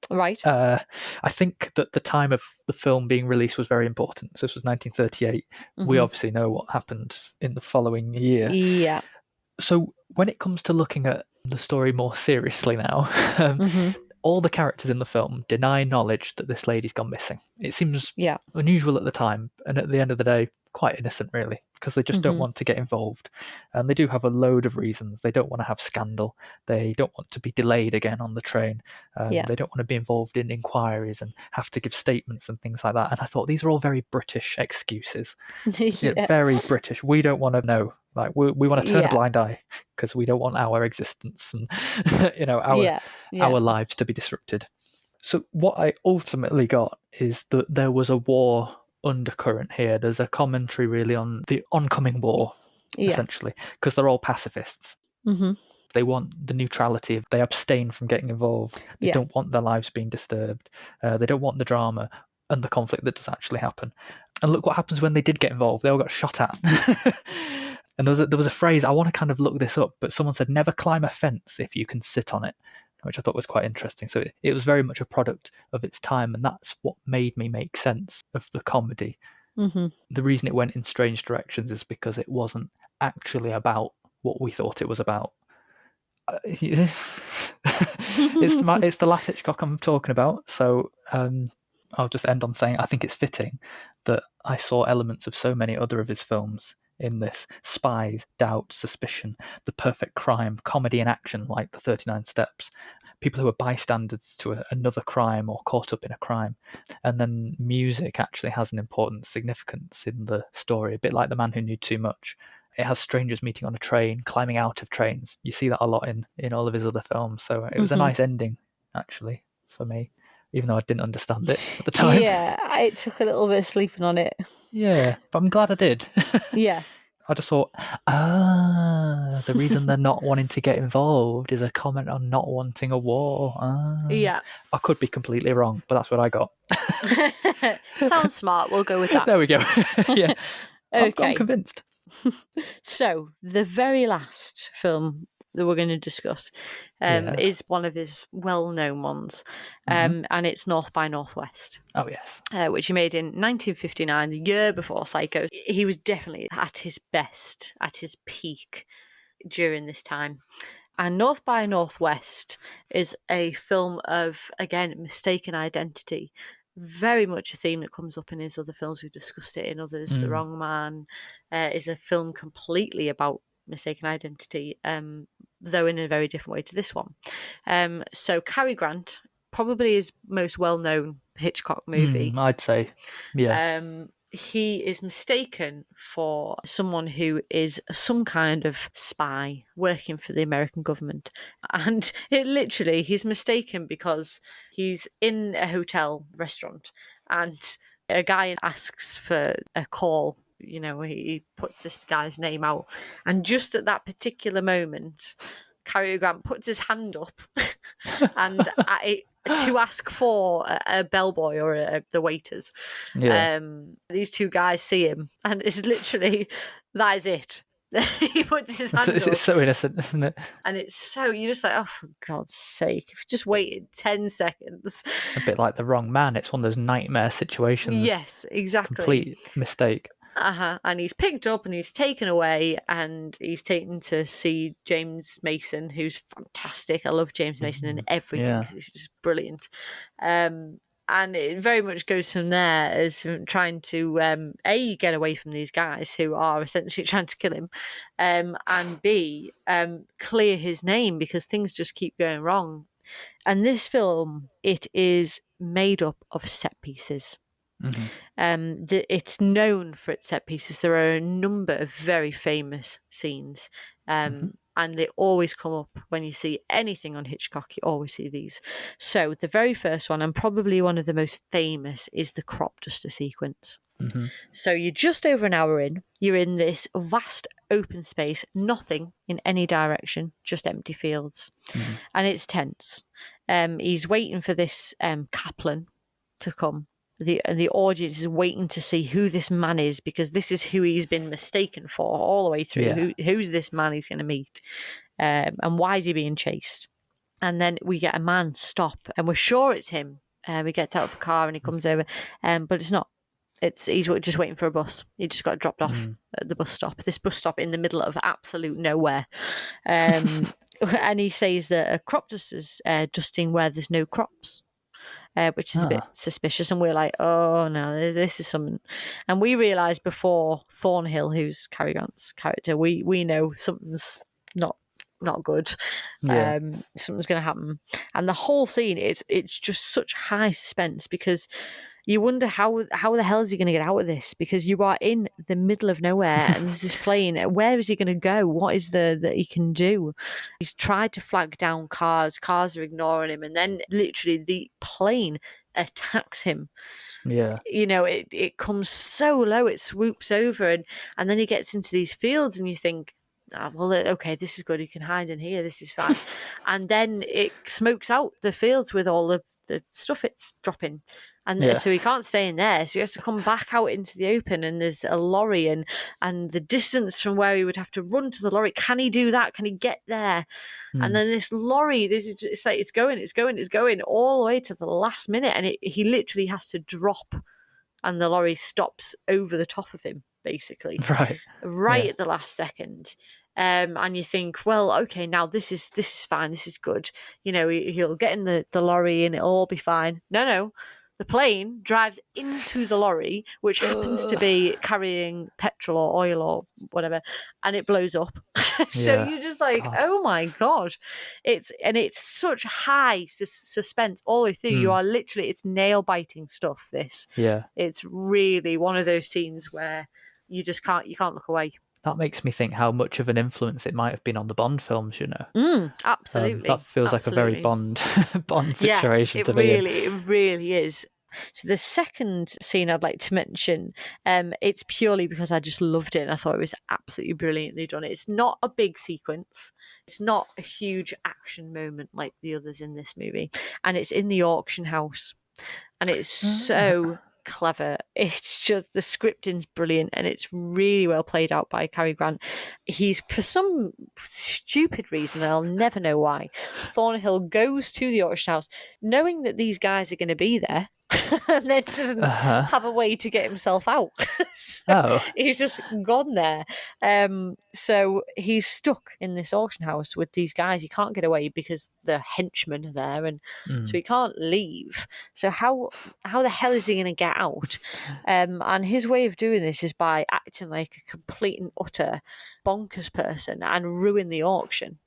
Right.
I think that the time of the film being released was very important. So this was 1938. We obviously know what happened in the following year.
Yeah.
So when it comes to looking at the story more seriously now, all the characters in the film deny knowledge that this lady's gone missing. It seems unusual at the time, and at the end of the day, quite innocent, really, because they just don't want to get involved. And they do have a load of reasons. They don't want to have scandal. They don't want to be delayed again on the train. They don't want to be involved in inquiries and have to give statements and things like that. And I thought these are all very British excuses. Very British. We don't want to know. Like we want to turn a blind eye because we don't want our existence and our lives to be disrupted. So what I ultimately got is that there was a war undercurrent here. There's a commentary really on the oncoming war, essentially, because they're all pacifists. They want the neutrality. They abstain from getting involved. They don't want their lives being disturbed. They don't want the drama and the conflict that does actually happen. And look what happens when they did get involved. They all got shot at. And there was a phrase, I want to kind of look this up, but someone said, never climb a fence if you can sit on it, which I thought was quite interesting. So it was very much a product of its time, and that's what made me make sense of the comedy. The reason it went in strange directions is because it wasn't actually about what we thought it was about. It's the last Hitchcock I'm talking about, so I'll just end on saying I think it's fitting that I saw elements of so many other of his films in this: spies, doubt, suspicion, the perfect crime, comedy and action like the 39 Steps, people who are bystanders to another crime or caught up in a crime. And then music actually has an important significance in the story, a bit like The Man Who Knew Too Much. It has strangers meeting on a train, climbing out of trains. You see that a lot in all of his other films. So it was a nice ending, actually, for me, even though I didn't understand it at the time.
Yeah, it took a little bit of sleeping on it.
Yeah, but I'm glad I did.
Yeah.
I just thought, the reason they're not wanting to get involved is a comment on not wanting a war.
Yeah.
I could be completely wrong, but that's what I got.
Sounds smart. We'll go with that.
There we go. Yeah.
Okay.
I'm convinced.
So, the very last film that we're going to discuss is one of his well-known ones, and it's North by Northwest.
Oh, yes.
Which he made in 1959, the year before Psycho. He was definitely at his best, at his peak during this time. And North by Northwest is a film of, again, mistaken identity. Very much a theme that comes up in his other films. We've discussed it in others. The Wrong Man is a film completely about mistaken identity, though in a very different way to this one. So Cary Grant, probably his most well-known Hitchcock movie.
I'd say, yeah.
He is mistaken for someone who is some kind of spy working for the American government. And he's mistaken because he's in a hotel restaurant and a guy asks for a call. You know, he puts this guy's name out. And just at that particular moment, Cary Grant puts his hand up and to ask for a bellboy or the waiters.
Yeah.
These two guys see him, and it's literally, that is it. He puts his hand up.
It's so innocent, isn't it?
And it's so, you're just like, oh, for God's sake, if you just waited 10 seconds.
A bit like The Wrong Man. It's one of those nightmare situations.
Yes, exactly.
Complete mistake.
And he's picked up and he's taken away and he's taken to see James Mason, who's fantastic. I love James Mason in everything.
Yeah.
He's just brilliant. And it very much goes from there as trying to A, get away from these guys who are essentially trying to kill him, and B, clear his name because things just keep going wrong. And this film, it is made up of set pieces. It's known for its set pieces. There are a number of very famous scenes, and they always come up when you see anything on Hitchcock. You always see these. So the very first one, and probably one of the most famous, is the crop duster sequence. So you're just over an hour in. You're in this vast open space, nothing in any direction, just empty fields, and it's tense. He's waiting for this Kaplan to come. The audience is waiting to see who this man is because this is who he's been mistaken for all the way through.
Yeah.
Who's this man he's going to meet, and why is he being chased? And then we get a man stop, and we're sure it's him. He gets out of the car and he comes over, but it's not. He's just waiting for a bus. He just got dropped off at the bus stop. This bus stop in the middle of absolute nowhere, and he says that a crop duster's dusting where there's no crops. Which is a bit suspicious, and we're like, oh no, this is something. And we realised before Thornhill, who's Cary Grant's character, we know something's not good. Something's going to happen, and the whole scene it's just such high suspense because you wonder how the hell is he going to get out of this, because you are in the middle of nowhere and there's this plane. Where is he going to go? What is that he can do? He's tried to flag down cars are ignoring him, and then literally the plane attacks him.
Yeah.
You know, it comes so low, it swoops over, and then he gets into these fields and you think, well, okay, this is good, he can hide in here, this is fine. And then it smokes out the fields with all the stuff it's dropping. And so he can't stay in there, so he has to come back out into the open, and there's a lorry, and the distance from where he would have to run to the lorry, can he do that? Can he get there? And then this lorry, it's like it's going all the way to the last minute, and he literally has to drop, and the lorry stops over the top of him, basically, right at the last second. And you think, well, okay, now this is fine, this is good. You know, he'll get in the lorry and it'll all be fine. No. The plane drives into the lorry, which happens to be carrying petrol or oil or whatever, and it blows up. So you're just like, oh my God. It's such high suspense all the way through. You are literally, it's nail-biting stuff, this.
Yeah.
It's really one of those scenes where you can't look away.
That makes me think how much of an influence it might have been on the Bond films, you know.
Absolutely.
That feels like a very Bond situation to
be
in.
It really is. So the second scene I'd like to mention, it's purely because I just loved it and I thought it was absolutely brilliantly done. It's not a big sequence. It's not a huge action moment like the others in this movie. And it's in the auction house. And it's so clever. It's just, the scripting's brilliant, and it's really well played out by Cary Grant. He's, for some stupid reason, and I'll never know why, Thornhill goes to the auction house knowing that these guys are going to be there, and then doesn't have a way to get himself out. So he's just gone there. So he's stuck in this auction house with these guys. He can't get away because the henchmen are there, and so he can't leave. So how the hell is he going to get out? And his way of doing this is by acting like a complete and utter bonkers person and ruin the auction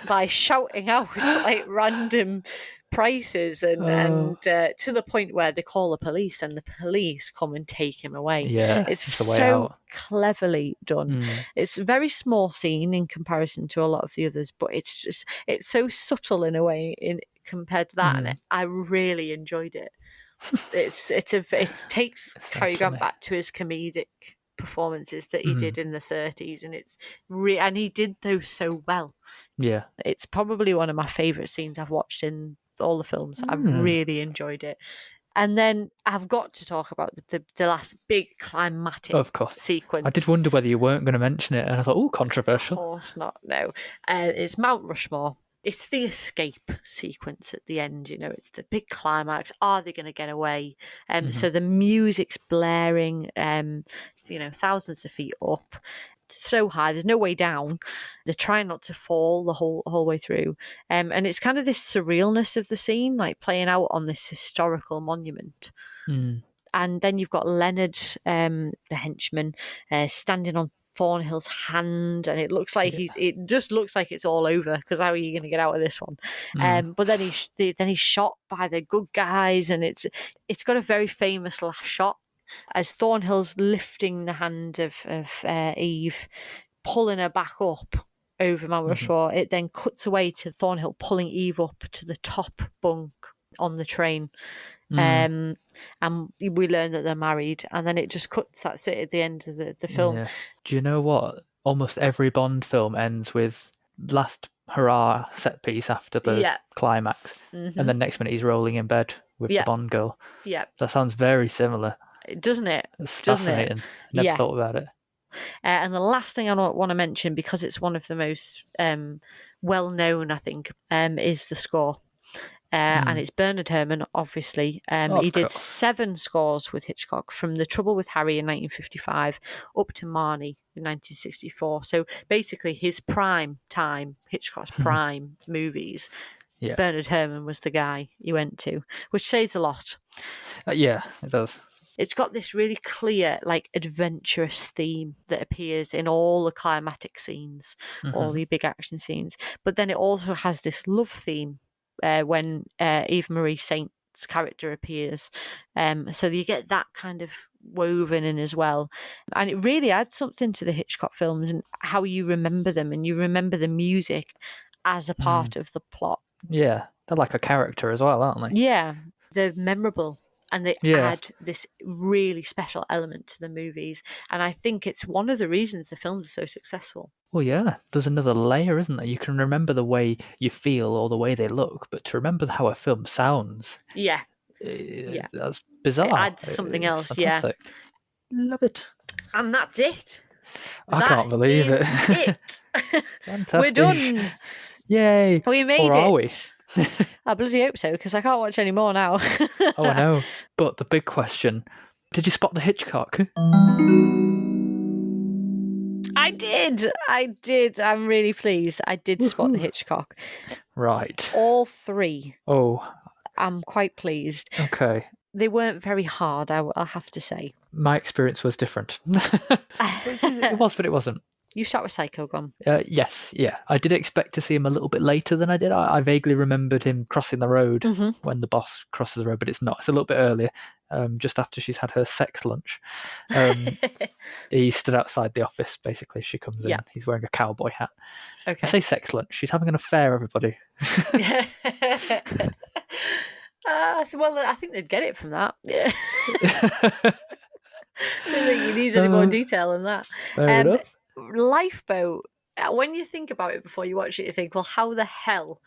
by shouting out like random prices and to the point where they call the police, and the police come and take him away. It's so cleverly done. It's a very small scene in comparison to a lot of the others, but it's so subtle in a way compared to that, and I really enjoyed it. It takes Cary Grant back to his comedic performances that he did in the 30s, and and he did those so well.
Yeah,
it's probably one of my favourite scenes I've watched in all the films. I really enjoyed it. And then I've got to talk about the last big climatic sequence.
I did wonder whether you weren't going to mention it, and I thought, oh, controversial.
Of course not, no. It's Mount Rushmore. It's the escape sequence at the end, it's the big climax. Are they going to get away? So the music's blaring, thousands of feet up, so high, there's no way down. They're trying not to fall the whole way through. And it's kind of this surrealness of the scene, like playing out on this historical monument. And then you've got Leonard, the henchman, standing on Thornhill's hand, and it looks like it just looks like it's all over, because how are you going to get out of this one? But then he's shot by the good guys, and it's got a very famous last shot as Thornhill's lifting the hand of Eve, pulling her back up over Mount Rushmore. It then cuts away to Thornhill pulling Eve up to the top bunk on the train. And we learn that they're married, and then it just cuts. That's it at the end of the film.
Yeah. Do you know what? Almost every Bond film ends with last hurrah set piece after the climax, and then next minute he's rolling in bed with the Bond girl. Yeah, that sounds very similar,
doesn't it?
It's fascinating. Never thought about it.
And the last thing I want to mention, because it's one of the most well known, I think, is the score. And it's Bernard Herrmann, obviously. He did 7 scores with Hitchcock, from The Trouble with Harry in 1955 up to Marnie in 1964. So basically his prime time, Hitchcock's prime movies, Bernard Herrmann was the guy he went to, which says a lot.
Yeah, it does.
It's got this really clear, like, adventurous theme that appears in all the climatic scenes, all the big action scenes. But then it also has this love theme when Eva Marie Saint's character appears. So you get that kind of woven in as well. And it really adds something to the Hitchcock films and how you remember them, and you remember the music as a part of the plot.
Yeah, they're like a character as well, aren't they?
Yeah, they're memorable. And they add this really special element to the movies. And I think it's one of the reasons the films are so successful.
Well, yeah, there's another layer, isn't there? You can remember the way you feel or the way they look, but to remember how a film sounds...
Yeah.
That's bizarre.
It adds something else,
fantastic. Love it.
And that's it.
I can't believe it.
Fantastic. We're done.
Yay.
We made it.
Or are we?
I bloody hope so, because I can't watch any more now.
Oh, I know. But the big question, did you spot the Hitchcock?
I did. I'm really pleased. I did spot the Hitchcock.
Right.
All 3.
Oh.
I'm quite pleased.
Okay.
They weren't very hard, I'll have to say.
My experience was different. It was, but it wasn't.
You start with Psycho Gone.
Yes, yeah. I did expect to see him a little bit later than I did. I vaguely remembered him crossing the road when the boss crosses the road, but it's not. It's a little bit earlier, just after she's had her sex lunch. He stood outside the office, basically. She comes in. He's wearing a cowboy hat. Okay. I say sex lunch. She's having an affair, everybody.
Well, I think they'd get it from that. I don't think you need any more detail than that.
Fair enough.
Lifeboat, when you think about it before you watch it, you think, well, how the hell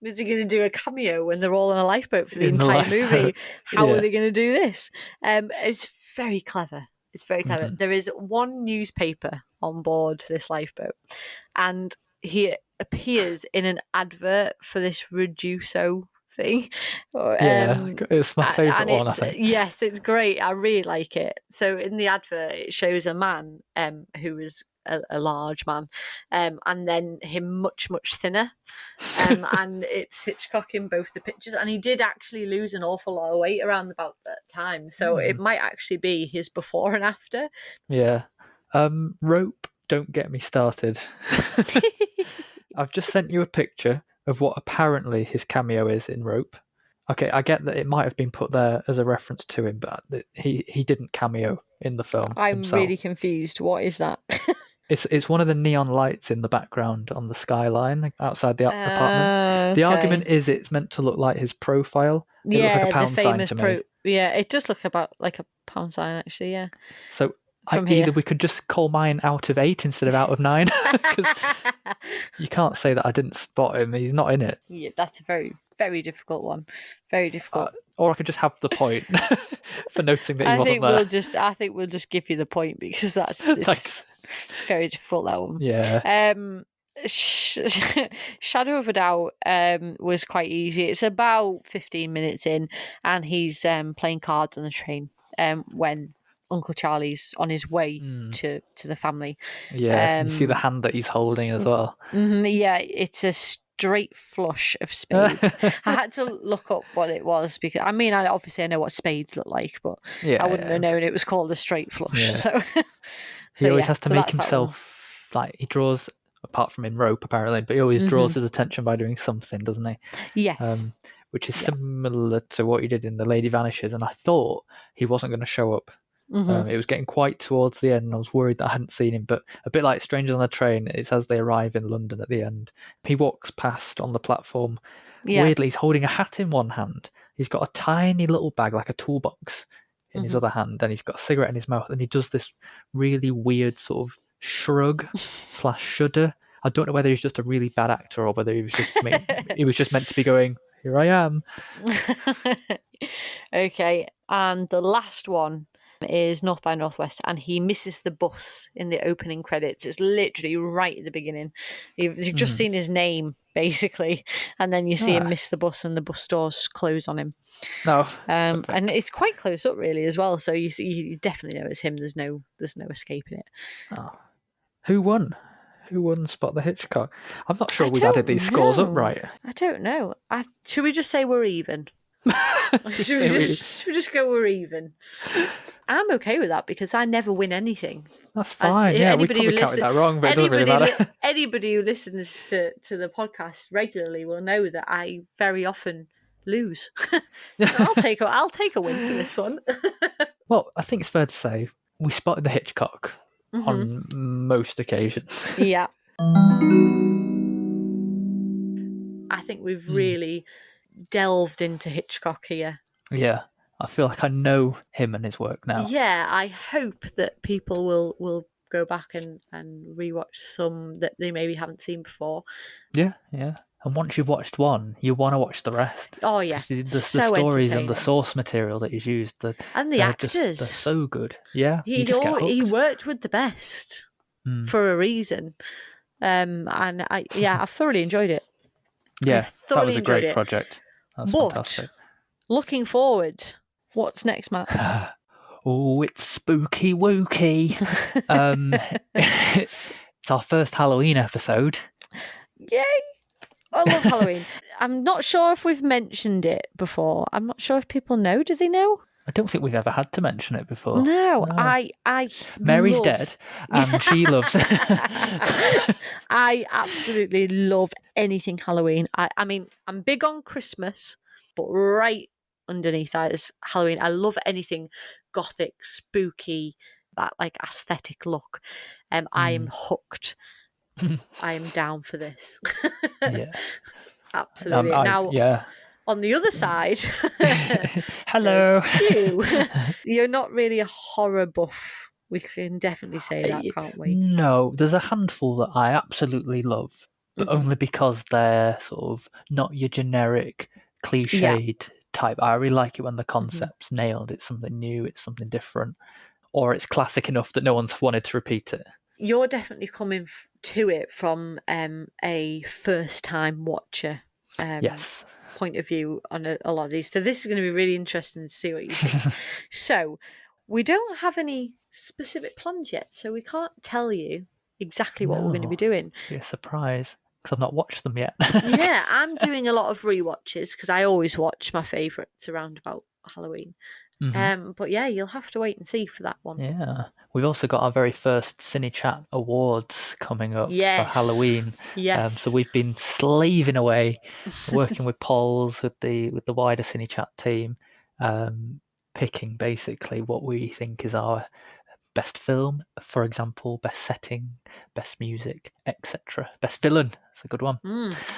is he going to do a cameo when they're all on a lifeboat for the
In the
entire
lifeboat.
movie? How
Yeah.
are they going to do this? It's very clever. It's very clever.
Mhm.
There is one newspaper on board this lifeboat, and he appears in an advert for this Reduso thing.
Yeah, it's my favourite
and
one, I think.
yes, it's great. I really like it. So in the advert, it shows a man who is a large man, and then him much thinner, and it's Hitchcock in both the pictures. And he did actually lose an awful lot of weight around about that time, so it might actually be his before and after.
Yeah. Rope, don't get me started. I've just sent you a picture of what apparently his cameo is in Rope. Okay, I get that it might have been put there as a reference to him, but he didn't cameo in the film
I'm
himself.
really confused. What is that?
It's one of the neon lights in the background on the skyline outside the apartment. The argument is it's meant to look like his profile. It looks like a pound
the famous
sign to me.
Yeah, it does look about like a pound sign, actually. Yeah.
So
From
either
here.
we could just call mine out of 8 instead of out of 9, because you can't say that I didn't spot him. He's not in it.
Yeah, that's a very, very difficult one. Very difficult.
Or I could just have the point for noticing that he wasn't there.
I think we'll just give you the point, because it's very difficult, that one.
Yeah.
Shadow of a Doubt was quite easy. It's about 15 minutes in, and he's playing cards on the train when Uncle Charlie's on his way to the family.
Yeah, you see the hand that he's holding as well.
Yeah, it's a straight flush of spades. I had to look up what it was, because I know what spades look like, but I wouldn't have known it was called a straight flush.
Yeah.
So
he always has to make himself, like, he draws, apart from in Rope apparently, but he always draws his attention by doing something, doesn't he?
Yes.
Which is similar to what he did in The Lady Vanishes, and I thought he wasn't going to show up. It was getting quite towards the end, and I was worried that I hadn't seen him, but a bit like Strangers on a Train, it's as they arrive in London at the end. He walks past on the platform. Weirdly, he's holding a hat in one hand. He's got a tiny little bag, like a toolbox, in his other hand, and he's got a cigarette in his mouth, and he does this really weird sort of shrug / shudder. I don't know whether he's just a really bad actor or whether he was just meant to be going, "Here I am."
Okay, and the last one is North by Northwest, and he misses the bus in the opening credits. It's literally right at the beginning. You've just seen his name, basically, and then you see him miss the bus, and the bus doors close on him.
No,
and it's quite close up, really, as well. So you definitely know it's him. There's no escaping it.
Oh. Who won? Who won Spot the Hitchcock? I'm not sure we've added these scores up right.
I don't know. Should we just say we're even? should we just go we're even? I'm okay with that, because I never win anything.
That's fine. We probably counted that wrong, but it doesn't really matter.
Anybody who listens to the podcast regularly will know that I very often lose. So I'll take a win for this one.
Well, I think it's fair to say we spotted the Hitchcock on most occasions.
Yeah. I think we've really delved into Hitchcock here.
Yeah. I feel like I know him and his work now.
Yeah, I hope that people will go back and rewatch some that they maybe haven't seen before.
Yeah. And once you've watched one, you want to watch the rest.
Oh yeah,
the stories and the source material that he's used,
and the actors,
they're so good. Yeah,
he worked with the best for a reason, and I've thoroughly enjoyed it.
Yeah, that was a great project. That's fantastic.
Looking forward, what's next, Matt?
Oh, it's spooky wooky. It's our first Halloween episode.
Yay! I love Halloween. I'm not sure if we've mentioned it before. I'm not sure if people know. Do they know?
I don't think we've ever had to mention it before.
No.
Mary's dead, and she loves it.
I absolutely love anything Halloween. I mean, I'm big on Christmas, but right underneath that is Halloween. I love anything gothic, spooky, that like aesthetic look. I am hooked. I am down for this.
Yeah,
absolutely. On the other side,
hello.
You're not really a horror buff. We can definitely say that, can't we?
No, there's a handful that I absolutely love. but only because they're sort of not your generic cliched type. I really like it when the concept's nailed. It's something new, it's something different, or it's classic enough that no one's wanted to repeat it.
You're definitely coming to it from a first-time watcher
Yes.
point of view on a lot of these. So this is going to be really interesting to see what you think. So we don't have any specific plans yet, so we can't tell you exactly what we're going to be doing.
Be a surprise because I've not watched them yet.
Yeah, I'm doing a lot of rewatches because I always watch my favourites around about Halloween. But yeah, you'll have to wait and see for that one.
Yeah. We've also got our very first CineChat awards coming up for Halloween.
Yes.
So we've been slaving away, working with polls with the wider CineChat team, picking basically what we think is our best film, for example, best setting, best music, etc. Best villain. That's a good one.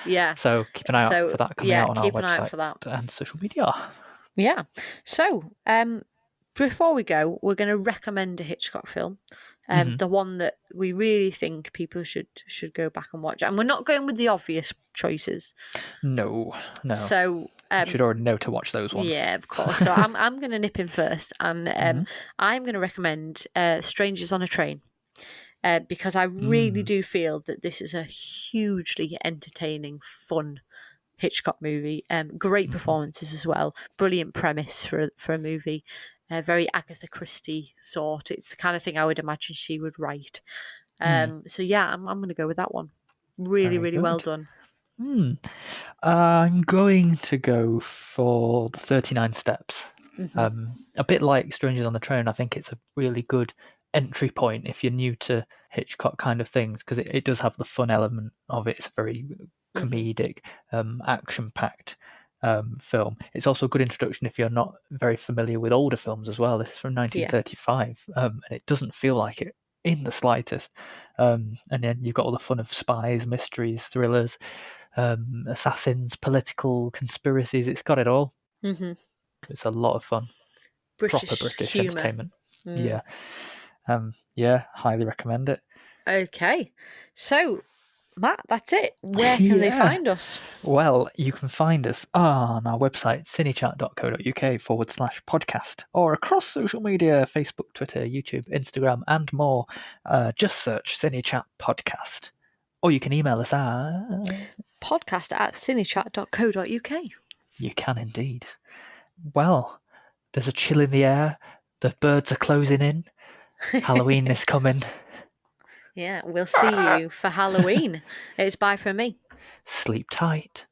Yeah.
So keep an eye out for that coming out on our website and social media.
Yeah. So, before we go, we're going to recommend a Hitchcock film, the one that we really think people should go back and watch. And we're not going with the obvious choices.
No.
So
you should already know to watch those ones.
Yeah, of course. So I'm going to nip in first, and I'm going to recommend Strangers on a Train. Because I really do feel that this is a hugely entertaining, fun Hitchcock movie. Great performances as well. Brilliant premise for a movie. Very Agatha Christie sort. It's the kind of thing I would imagine she would write. So yeah, I'm going to go with that one. Really, really well done.
I'm going to go for the 39 Steps. A bit like Strangers on the Train, I think it's a really good entry point if you're new to Hitchcock kind of things, because it does have the fun element of it. It's a very comedic, action-packed film. It's also a good introduction if you're not very familiar with older films as well. This is from 1935, and it doesn't feel like it in the slightest. And then you've got all the fun of spies, mysteries, thrillers, assassins, political conspiracies. It's got it all. It's a lot of fun. Proper British
humour.
entertainment. Yeah, highly recommend it.
Okay, so Matt, that's it. Where can they find us?
Well, you can find us on our website, cinechat.co.uk/podcast, or across social media, Facebook, Twitter, YouTube, Instagram, and more. Just search CineChat Podcast. Or you can email us at
podcast@cinechat.co.uk.
You can indeed. Well, there's a chill in the air. The birds are closing in. Halloween is coming.
Yeah, we'll see you for Halloween. It's bye from me.
Sleep tight.